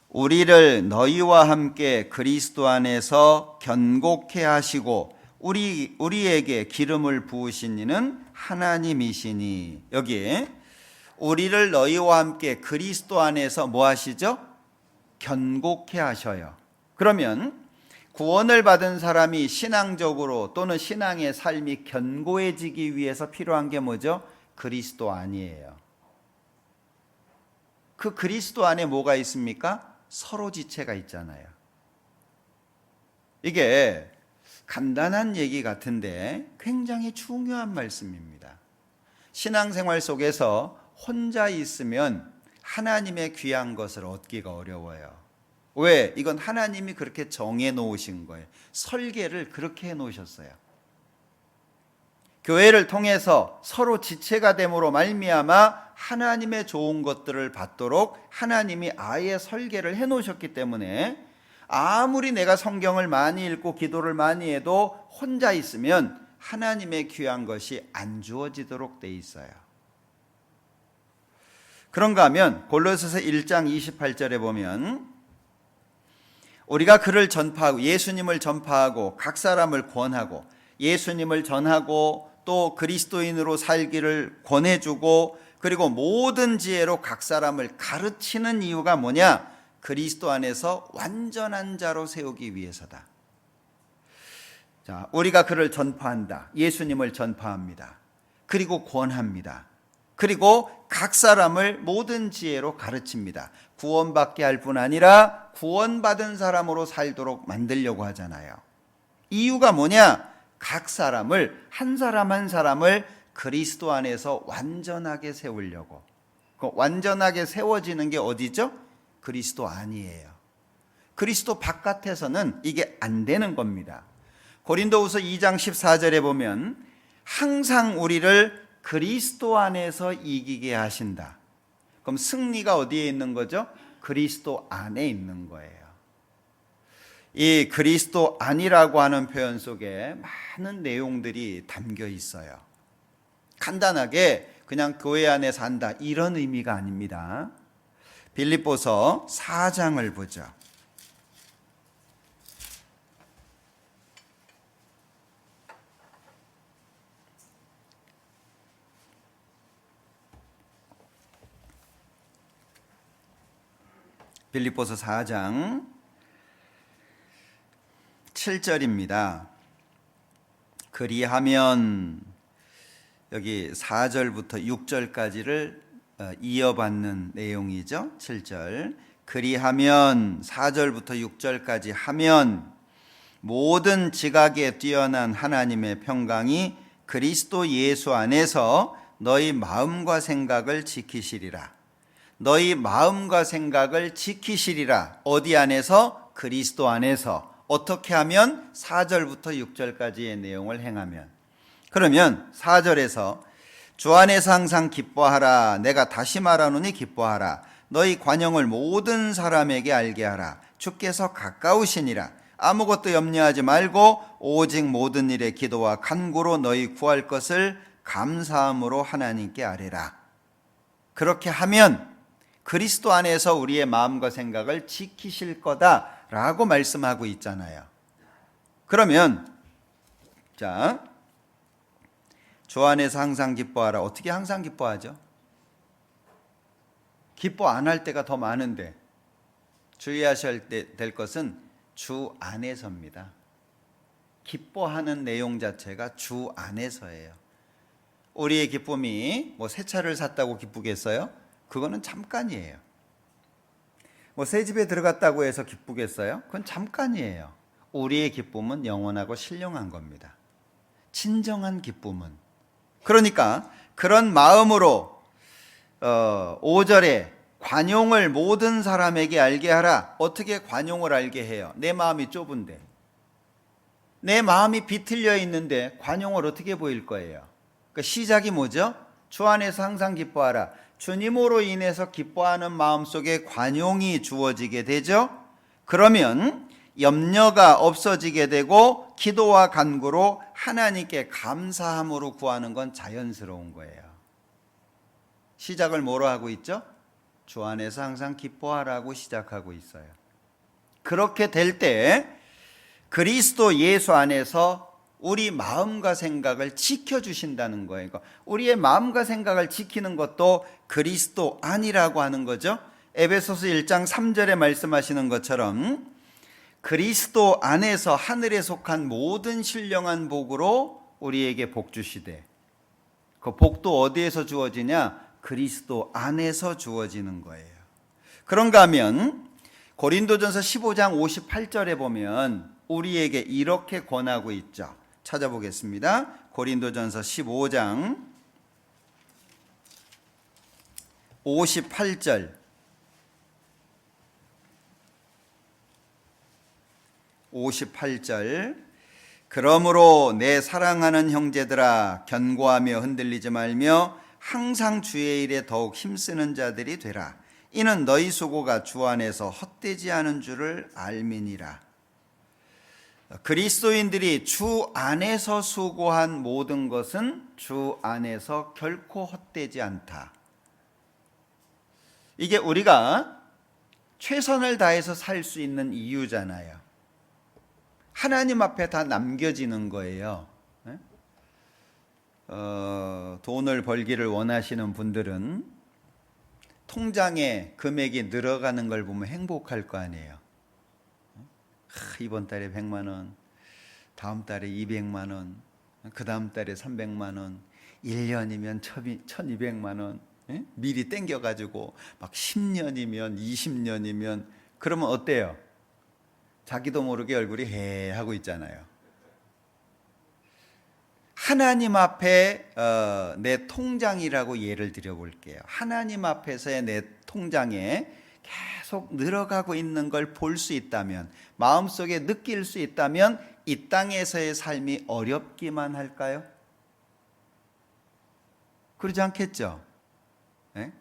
우리를 너희와 함께 그리스도 안에서 견고케 하시고 우리에게 기름을 부으신 이는 하나님이시니. 여기에 우리를 너희와 함께 그리스도 안에서 뭐 하시죠? 견고케 하셔요. 그러면 구원을 받은 사람이 신앙적으로 또는 신앙의 삶이 견고해지기 위해서 필요한 게 뭐죠? 그리스도 안이에요. 그 그리스도 안에 뭐가 있습니까? 서로 지체가 있잖아요. 이게 간단한 얘기 같은데 굉장히 중요한 말씀입니다. 신앙생활 속에서 혼자 있으면 하나님의 귀한 것을 얻기가 어려워요. 왜? 이건 하나님이 그렇게 정해 놓으신 거예요. 설계를 그렇게 해 놓으셨어요. 교회를 통해서 서로 지체가 됨으로 말미암아 하나님의 좋은 것들을 받도록 하나님이 아예 설계를 해 놓으셨기 때문에 아무리 내가 성경을 많이 읽고 기도를 많이 해도 혼자 있으면 하나님의 귀한 것이 안 주어지도록 돼 있어요. 그런가 하면 골로새서 1장 28절에 보면 우리가 그를 전파하고 예수님을 전파하고 각 사람을 권하고 예수님을 전하고 또 그리스도인으로 살기를 권해주고 그리고 모든 지혜로 각 사람을 가르치는 이유가 뭐냐? 그리스도 안에서 완전한 자로 세우기 위해서다. 자, 우리가 그를 전파한다. 예수님을 전파합니다. 그리고 권합니다. 그리고 각 사람을 모든 지혜로 가르칩니다. 구원받게 할 뿐 아니라 구원받은 사람으로 살도록 만들려고 하잖아요. 이유가 뭐냐? 각 사람을 한 사람 한 사람을 그리스도 안에서 완전하게 세우려고. 완전하게 세워지는 게 어디죠? 그리스도 안이에요. 그리스도 바깥에서는 이게 안 되는 겁니다. 고린도후서 2장 14절에 보면 항상 우리를 그리스도 안에서 이기게 하신다. 그럼 승리가 어디에 있는 거죠? 그리스도 안에 있는 거예요. 이 그리스도 안이라고 하는 표현 속에 많은 내용들이 담겨 있어요. 간단하게 그냥 교회 안에 산다 이런 의미가 아닙니다. 빌립보서 4장을 보죠. 빌립보서 4장 7절입니다. 그리하면 여기 4절부터 6절까지를 이어받는 내용이죠. 7절. 그리하면 4절부터 6절까지 하면 모든 지각에 뛰어난 하나님의 평강이 그리스도 예수 안에서 너희 마음과 생각을 지키시리라. 너희 마음과 생각을 지키시리라. 어디 안에서? 그리스도 안에서. 어떻게 하면? 4절부터 6절까지의 내용을 행하면. 그러면 4절에서 주 안에서 항상 기뻐하라. 내가 다시 말하노니 기뻐하라. 너희 관용을 모든 사람에게 알게 하라. 주께서 가까우시니라. 아무것도 염려하지 말고 오직 모든 일에 기도와 간구로 너희 구할 것을 감사함으로 하나님께 아뢰라. 그렇게 하면 그리스도 안에서 우리의 마음과 생각을 지키실 거다라고 말씀하고 있잖아요. 그러면 자, 주 안에서 항상 기뻐하라. 어떻게 항상 기뻐하죠? 기뻐 안 할 때가 더 많은데 주의하셔야 될 것은 주 안에서입니다. 기뻐하는 내용 자체가 주 안에서예요. 우리의 기쁨이 새 차를 샀다고 기쁘겠어요? 그거는 잠깐이에요. 새 집에 들어갔다고 해서 기쁘겠어요? 그건 잠깐이에요. 우리의 기쁨은 영원하고 신령한 겁니다. 진정한 기쁨은. 그러니까 그런 마음으로 5절에 관용을 모든 사람에게 알게 하라. 어떻게 관용을 알게 해요? 내 마음이 좁은데, 내 마음이 비틀려 있는데 관용을 어떻게 보일 거예요? 그러니까 시작이 뭐죠? 주 안에서 항상 기뻐하라. 주님으로 인해서 기뻐하는 마음속에 관용이 주어지게 되죠. 그러면 염려가 없어지게 되고 기도와 간구로 하나님께 감사함으로 구하는 건 자연스러운 거예요. 시작을 뭐로 하고 있죠? 주 안에서 항상 기뻐하라고 시작하고 있어요. 그렇게 될 때 그리스도 예수 안에서 우리 마음과 생각을 지켜주신다는 거예요. 우리의 마음과 생각을 지키는 것도 그리스도 안이라고 하는 거죠. 에베소서 1장 3절에 말씀하시는 것처럼 그리스도 안에서 하늘에 속한 모든 신령한 복으로 우리에게 복 주시되, 그 복도 어디에서 주어지냐? 그리스도 안에서 주어지는 거예요. 그런가 하면 고린도전서 15장 58절에 보면 우리에게 이렇게 권하고 있죠. 찾아보겠습니다. 고린도전서 15장 58절. 58절. 그러므로 내 사랑하는 형제들아, 견고하며 흔들리지 말며 항상 주의 일에 더욱 힘쓰는 자들이 되라. 이는 너희 수고가 주 안에서 헛되지 않은 줄을 알미니라. 그리스도인들이 주 안에서 수고한 모든 것은 주 안에서 결코 헛되지 않다. 이게 우리가 최선을 다해서 살 수 있는 이유잖아요. 하나님 앞에 다 남겨지는 거예요. 돈을 벌기를 원하시는 분들은 통장에 금액이 늘어가는 걸 보면 행복할 거 아니에요. 이번 달에 100만 원, 다음 달에 200만 원, 그 다음 달에 300만 원, 1년이면 1200만 원, 미리 땡겨가지고 막 10년이면 20년이면 그러면 어때요? 자기도 모르게 얼굴이 해하고 있잖아요. 하나님 앞에 내 통장이라고 예를 들어볼게요. 하나님 앞에서의 내 통장에 계속 늘어가고 있는 걸 볼 수 있다면, 마음속에 느낄 수 있다면 이 땅에서의 삶이 어렵기만 할까요? 그러지 않겠죠? 네?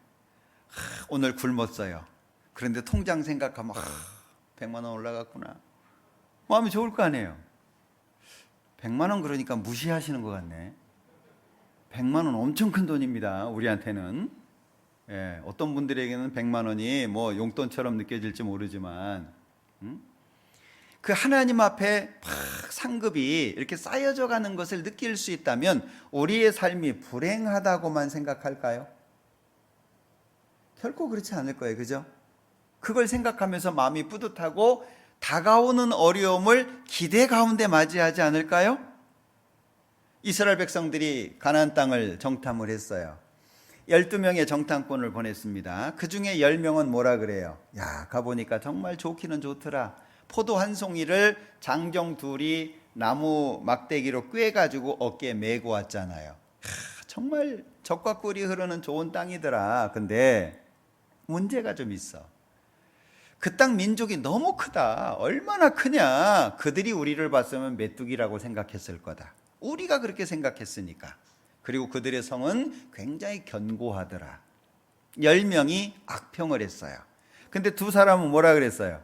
오늘 굶었어요. 그런데 통장 생각하면 100만 원 올라갔구나. 마음이 좋을 거 아니에요. 100만 원 그러니까 무시하시는 것 같네. 100만 원 엄청 큰 돈입니다. 우리한테는. 예, 어떤 분들에게는 100만 원이 뭐 용돈처럼 느껴질지 모르지만 그 하나님 앞에 막 상급이 이렇게 쌓여져 가는 것을 느낄 수 있다면 우리의 삶이 불행하다고만 생각할까요? 결코 그렇지 않을 거예요. 그죠? 그걸 생각하면서 마음이 뿌듯하고 다가오는 어려움을 기대 가운데 맞이하지 않을까요? 이스라엘 백성들이 가나안 땅을 정탐을 했어요. 12명의 정탐꾼을 보냈습니다. 그 중에 10명은 뭐라 그래요? 야, 가보니까 정말 좋기는 좋더라. 포도 한 송이를 장정 둘이 나무 막대기로 꿰가지고 어깨에 메고 왔잖아요. 정말 젖과 꿀이 흐르는 좋은 땅이더라. 근데 문제가 좀 있어. 그 땅 민족이 너무 크다. 얼마나 크냐. 그들이 우리를 봤으면 메뚜기라고 생각했을 거다. 우리가 그렇게 생각했으니까. 그리고 그들의 성은 굉장히 견고하더라. 10명이 악평을 했어요. 근데 두 사람은 뭐라 그랬어요?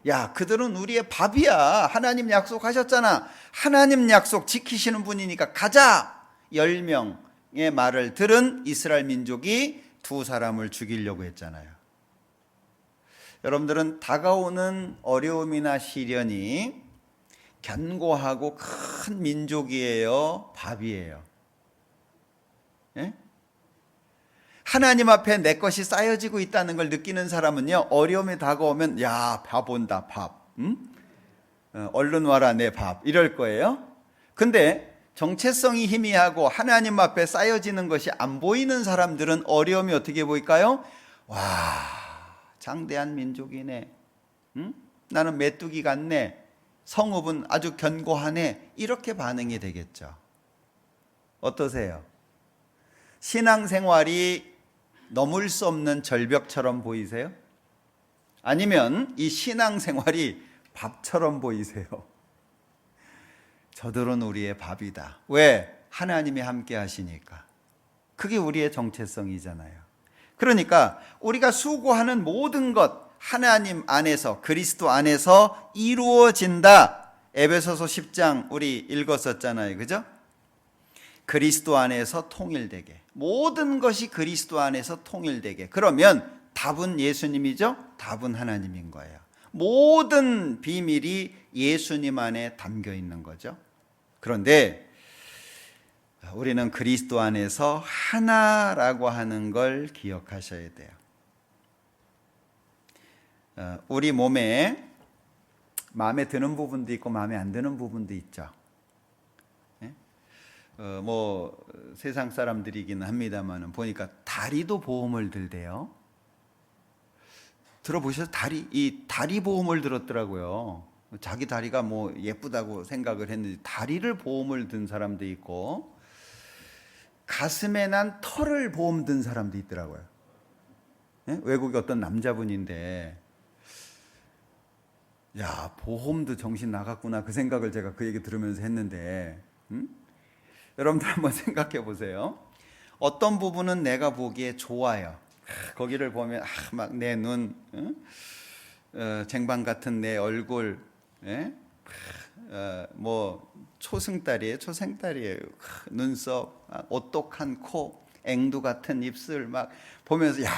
야, 그들은 우리의 밥이야. 하나님 약속하셨잖아. 하나님 약속 지키시는 분이니까 가자. 10명의 말을 들은 이스라엘 민족이 두 사람을 죽이려고 했잖아요. 여러분들은 다가오는 어려움이나 시련이 견고하고 큰 민족이에요? 밥이에요? 예? 하나님 앞에 내 것이 쌓여지고 있다는 걸 느끼는 사람은요, 어려움이 다가오면 야, 밥 온다, 밥. 얼른 와라, 내 밥. 이럴 거예요. 근데 정체성이 희미하고 하나님 앞에 쌓여지는 것이 안 보이는 사람들은 어려움이 어떻게 보일까요? 와, 장대한 민족이네. 나는 메뚜기 같네. 성읍은 아주 견고하네. 이렇게 반응이 되겠죠. 어떠세요? 신앙생활이 넘을 수 없는 절벽처럼 보이세요? 아니면 이 신앙생활이 밥처럼 보이세요? 저들은 우리의 밥이다. 왜? 하나님이 함께 하시니까. 그게 우리의 정체성이잖아요. 그러니까 우리가 수고하는 모든 것 하나님 안에서, 그리스도 안에서 이루어진다. 에베소서 10장 우리 읽었었잖아요. 그죠? 그리스도 안에서 통일되게. 모든 것이 그리스도 안에서 통일되게. 그러면 답은 예수님이죠? 답은 하나님인 거예요. 모든 비밀이 예수님 안에 담겨 있는 거죠. 그런데 우리는 그리스도 안에서 하나라고 하는 걸 기억하셔야 돼요. 우리 몸에 마음에 드는 부분도 있고 마음에 안 드는 부분도 있죠. 뭐 세상 사람들이긴 합니다만 보니까 다리도 보험을 들대요. 들어보셔서 이 다리 보험을 들었더라고요. 자기 다리가 뭐 예쁘다고 생각을 했는데 다리를 보험을 든 사람도 있고 가슴에 난 털을 보험 든 사람도 있더라고요. 예? 외국의 어떤 남자분인데 야, 보험도 정신 나갔구나 그 생각을 제가 그 얘기 들으면서 했는데 여러분들 한번 생각해 보세요. 어떤 부분은 내가 보기에 좋아요. 거기를 보면 막 내 눈, 쟁반 같은 내 얼굴, 예? 뭐 초승달이에요, 초생달이에요. 눈썹, 오똑한 코, 앵두 같은 입술 막 보면서 야.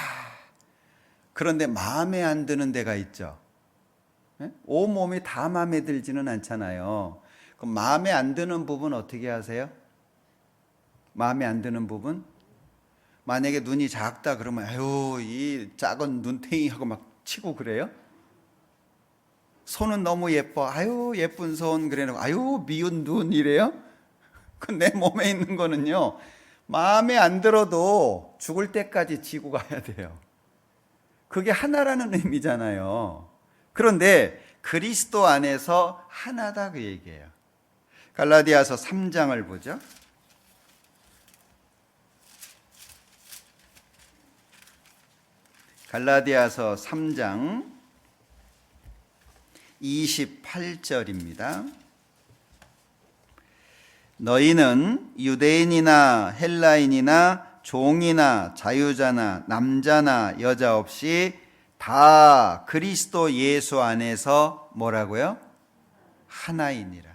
그런데 마음에 안 드는 데가 있죠. 예? 온 몸이 다 마음에 들지는 않잖아요. 그럼 마음에 안 드는 부분 어떻게 하세요? 마음에 안 드는 부분? 만약에 눈이 작다 그러면 아유 이 작은 눈탱이 하고 막 치고 그래요? 손은 너무 예뻐. 아유 예쁜 손 그래놓고 아유 미운 눈 이래요? 그 내 몸에 있는 거는요. 마음에 안 들어도 죽을 때까지 지고 가야 돼요. 그게 하나라는 의미잖아요. 그런데 그리스도 안에서 하나다 그 얘기예요. 갈라디아서 3장을 보죠. 갈라디아서 3장 28절입니다. 너희는 유대인이나 헬라인이나 종이나 자유자나 남자나 여자 없이 다 그리스도 예수 안에서 뭐라고요? 하나이니라.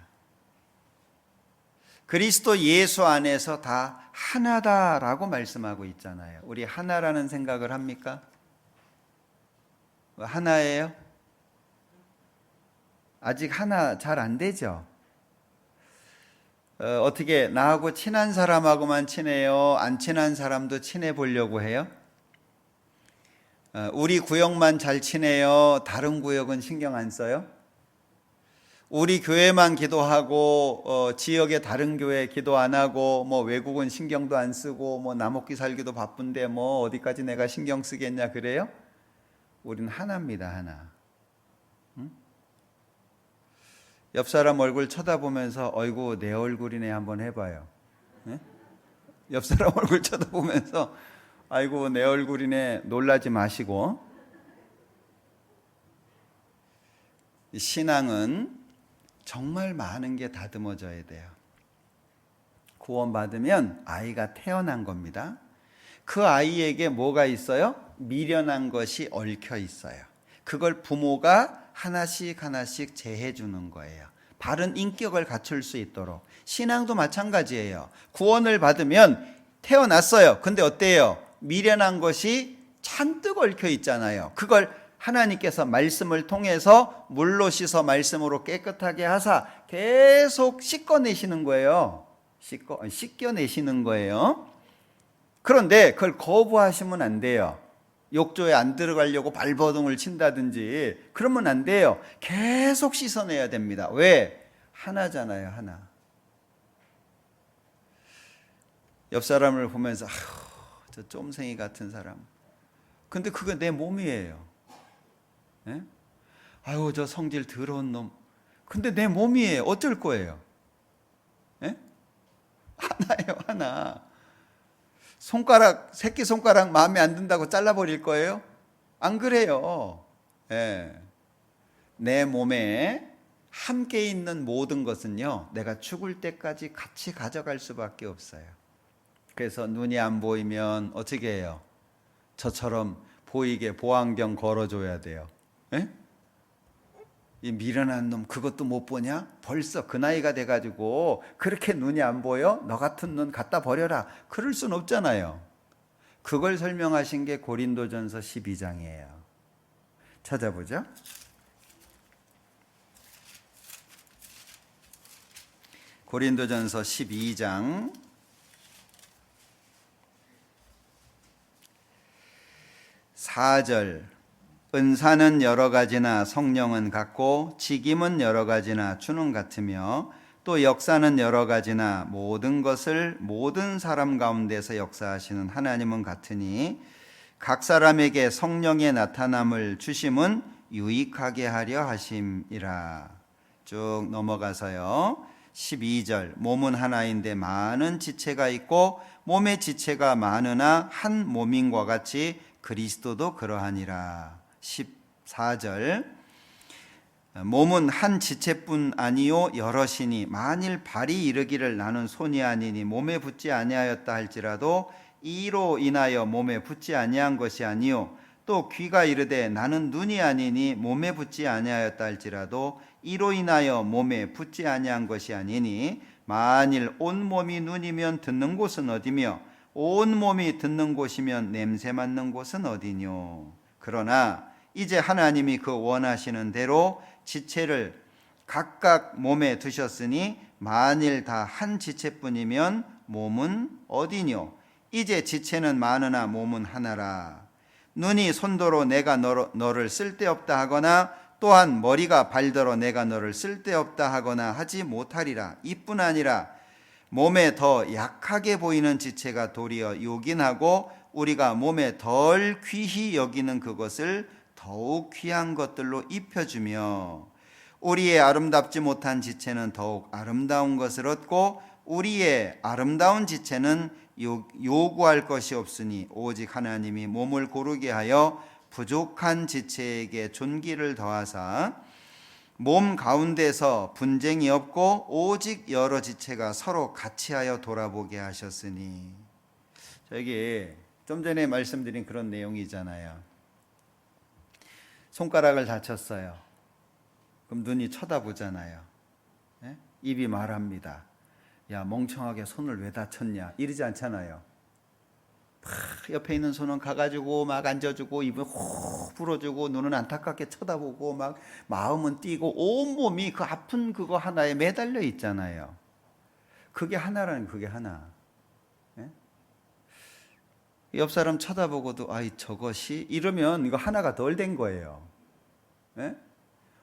그리스도 예수 안에서 다 하나다라고 말씀하고 있잖아요. 우리 하나라는 생각을 합니까? 하나예요? 아직 하나 잘 안 되죠? 어떻게 나하고 친한 사람하고만 친해요? 안 친한 사람도 친해 보려고 해요? 우리 구역만 잘 친해요? 다른 구역은 신경 안 써요? 우리 교회만 기도하고 지역의 다른 교회 기도 안 하고 뭐 외국은 신경도 안 쓰고 뭐 나 먹기 살기도 바쁜데 뭐 어디까지 내가 신경 쓰겠냐 그래요? 우리는 하나입니다. 하나. 응? 옆 사람 얼굴 쳐다보면서 어이구 내 얼굴이네 한번 해봐요. 네? 옆 사람 얼굴 쳐다보면서 아이고 내 얼굴이네 놀라지 마시고. 신앙은 정말 많은 게 다듬어져야 돼요. 구원받으면 아이가 태어난 겁니다. 그 아이에게 뭐가 있어요? 미련한 것이 얽혀 있어요. 그걸 부모가 하나씩 하나씩 제해 주는 거예요. 바른 인격을 갖출 수 있도록. 신앙도 마찬가지예요. 구원을 받으면 태어났어요. 근데 어때요? 미련한 것이 잔뜩 얽혀 있잖아요. 그걸 하나님께서 말씀을 통해서 물로 씻어 말씀으로 깨끗하게 하사 계속 씻어내시는 거예요. 씻겨내시는 거예요. 그런데 그걸 거부하시면 안 돼요. 욕조에 안 들어가려고 발버둥을 친다든지 그러면 안 돼요. 계속 씻어내야 됩니다. 왜? 하나잖아요. 하나. 옆 사람을 보면서 저 쫌생이 같은 사람. 근데 그거 내 몸이에요. 예? 아유 저 성질 더러운 놈. 근데 내 몸이에요. 어쩔 거예요? 예? 하나예요. 하나. 새끼 손가락 마음에 안 든다고 잘라버릴 거예요? 안 그래요. 예. 내 몸에 함께 있는 모든 것은요, 내가 죽을 때까지 같이 가져갈 수밖에 없어요. 그래서 눈이 안 보이면 어떻게 해요? 저처럼 보이게 보안경 걸어줘야 돼요. 예? 이 미련한 놈 그것도 못 보냐? 벌써 그 나이가 돼가지고 그렇게 눈이 안 보여? 너 같은 눈 갖다 버려라. 그럴 순 없잖아요. 그걸 설명하신 게 고린도전서 12장이에요. 찾아보죠. 고린도전서 12장 4절. 은사는 여러 가지나 성령은 같고 직임은 여러 가지나 주는 같으며 또 역사는 여러 가지나 모든 것을 모든 사람 가운데서 역사하시는 하나님은 같으니 각 사람에게 성령의 나타남을 주심은 유익하게 하려 하심이라. 쭉 넘어가서요. 12절 몸은 하나인데 많은 지체가 있고 몸의 지체가 많으나 한 몸인과 같이 그리스도도 그러하니라. 14절 몸은 한 지체뿐 아니요 여럿이니 만일 발이 이르기를 나는 손이 아니니 몸에 붙지 아니하였다 할지라도 이로 인하여 몸에 붙지 아니한 것이 아니요 또 귀가 이르되 나는 눈이 아니니 몸에 붙지 아니하였다 할지라도 이로 인하여 몸에 붙지 아니한 것이 아니니 만일 온 몸이 눈이면 듣는 곳은 어디며 온 몸이 듣는 곳이면 냄새 맡는 곳은 어디뇨. 그러나 이제 하나님이 그 원하시는 대로 지체를 각각 몸에 두셨으니 만일 다 한 지체뿐이면 몸은 어디뇨. 이제 지체는 많으나 몸은 하나라. 눈이 손더러 내가 너를 쓸데없다 하거나 또한 머리가 발더러 내가 너를 쓸데없다 하거나 하지 못하리라. 이뿐 아니라 몸에 더 약하게 보이는 지체가 도리어 요긴하고 우리가 몸에 덜 귀히 여기는 그것을 더욱 귀한 것들로 입혀주며 우리의 아름답지 못한 지체는 더욱 아름다운 것을 얻고 우리의 아름다운 지체는 요구할 것이 없으니 오직 하나님이 몸을 고르게 하여 부족한 지체에게 존귀를 더하사 몸 가운데서 분쟁이 없고 오직 여러 지체가 서로 같이하여 돌아보게 하셨으니. 여기 좀 전에 말씀드린 그런 내용이잖아요. 손가락을 다쳤어요. 그럼 눈이 쳐다보잖아요. 네? 입이 말합니다. 야, 멍청하게 손을 왜 다쳤냐 이러지 않잖아요. 옆에 있는 손은 가가지고 막 앉아주고 입을 호 불어주고 눈은 안타깝게 쳐다보고 막 마음은 뛰고 온몸이 그 아픈 그거 하나에 매달려 있잖아요. 그게 하나라는 그게 하나. 네? 옆 사람 쳐다보고도 아이 저것이 이러면 이거 하나가 덜 된 거예요. 네?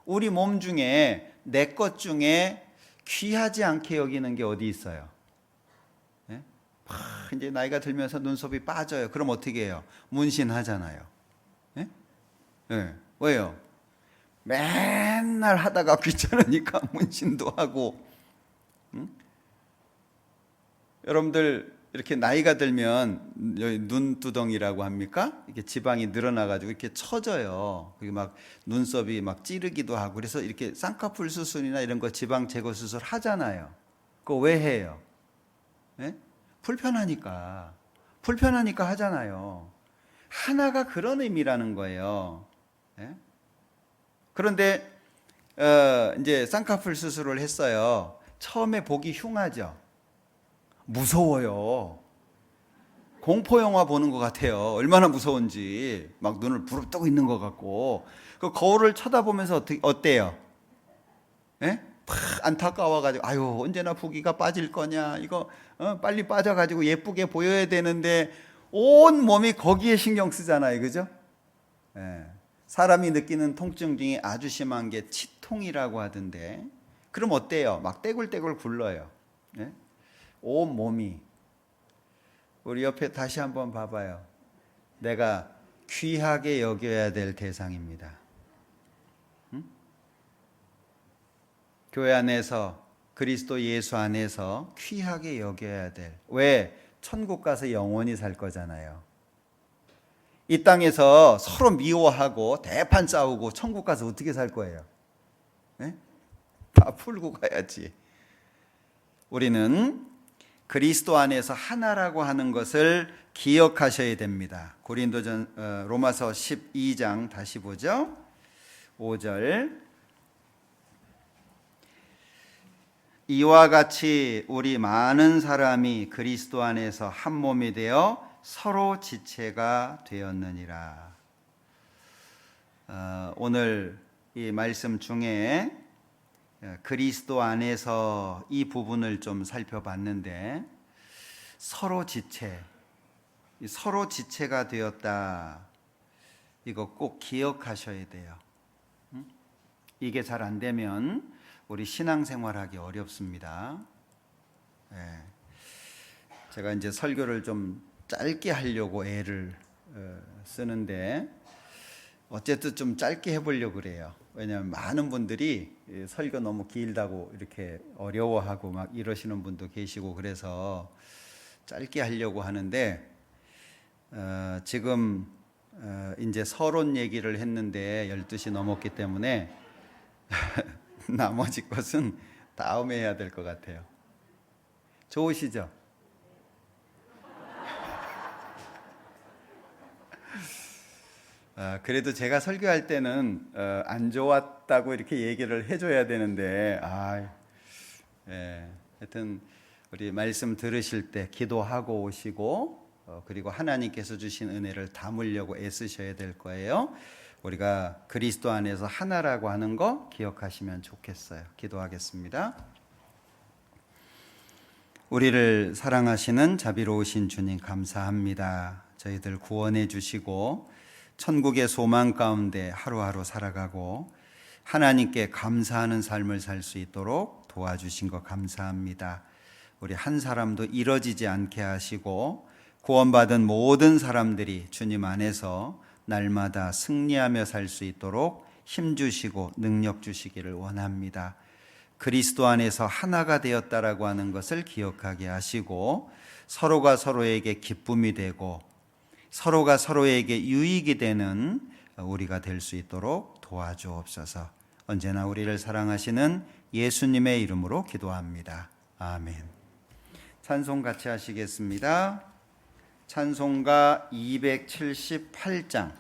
우리 몸 중에 내 것 중에 귀하지 않게 여기는 게 어디 있어요? 네? 이제 나이가 들면서 눈썹이 빠져요. 그럼 어떻게 해요? 문신하잖아요. 네? 네. 왜요? 맨날 하다가 귀찮으니까 문신도 하고. 응? 여러분들 이렇게 나이가 들면 여기 눈두덩이라고 합니까? 이렇게 지방이 늘어나가지고 이렇게 처져요. 그리고 막 눈썹이 막 찌르기도 하고 그래서 이렇게 쌍꺼풀 수술이나 이런 거 지방 제거 수술 하잖아요. 그거 왜 해요? 네? 불편하니까 하잖아요. 하나가 그런 의미라는 거예요. 네? 그런데 이제 쌍꺼풀 수술을 했어요. 처음에 보기 흉하죠. 무서워요. 공포 영화 보는 것 같아요. 얼마나 무서운지 막 눈을 부릅뜨고 있는 것 같고 그 거울을 쳐다보면서 어때요? 예? 팍 안타까워가지고 아유 언제나 부기가 빠질 거냐 이거 빨리 빠져가지고 예쁘게 보여야 되는데 온 몸이 거기에 신경 쓰잖아요, 그죠? 예. 사람이 느끼는 통증 중에 아주 심한 게 치통이라고 하던데 그럼 어때요? 막 떼굴떼굴 굴러요. 예? 온 몸이. 우리 옆에 다시 한번 봐봐요. 내가 귀하게 여겨야 될 대상입니다. 응? 교회 안에서 그리스도 예수 안에서 귀하게 여겨야 될. 왜? 천국 가서 영원히 살 거잖아요. 이 땅에서 서로 미워하고 대판 싸우고 천국 가서 어떻게 살 거예요? 네? 다 풀고 가야지. 우리는 그리스도 안에서 하나라고 하는 것을 기억하셔야 됩니다. 로마서 12장 다시 보죠. 5절 이와 같이 우리 많은 사람이 그리스도 안에서 한 몸이 되어 서로 지체가 되었느니라. 오늘 이 말씀 중에 그리스도 안에서 이 부분을 좀 살펴봤는데 서로 지체가 되었다. 이거 꼭 기억하셔야 돼요. 이게 잘 안 되면 우리 신앙생활하기 어렵습니다. 제가 이제 설교를 좀 짧게 하려고 애를 쓰는데 어쨌든 좀 짧게 해보려고 그래요. 왜냐하면 많은 분들이 설교 너무 길다고 이렇게 어려워하고 막 이러시는 분도 계시고 그래서 짧게 하려고 하는데 지금 이제 서론 얘기를 했는데 12시 넘었기 때문에 나머지 것은 다음에 해야 될 것 같아요. 좋으시죠? 그래도 제가 설교할 때는 안 좋았다고 이렇게 얘기를 해줘야 되는데 하여튼 우리 말씀 들으실 때 기도하고 오시고 그리고 하나님께서 주신 은혜를 담으려고 애쓰셔야 될 거예요. 우리가 그리스도 안에서 하나라고 하는 거 기억하시면 좋겠어요. 기도하겠습니다. 우리를 사랑하시는 자비로우신 주님 감사합니다. 저희들 구원해 주시고 천국의 소망 가운데 하루하루 살아가고 하나님께 감사하는 삶을 살 수 있도록 도와주신 것 감사합니다. 우리 한 사람도 이뤄지지 않게 하시고 구원받은 모든 사람들이 주님 안에서 날마다 승리하며 살 수 있도록 힘 주시고 능력 주시기를 원합니다. 그리스도 안에서 하나가 되었다라고 하는 것을 기억하게 하시고 서로가 서로에게 기쁨이 되고 서로가 서로에게 유익이 되는 우리가 될 수 있도록 도와주옵소서. 언제나 우리를 사랑하시는 예수님의 이름으로 기도합니다. 아멘. 찬송 같이 하시겠습니다. 찬송가 278장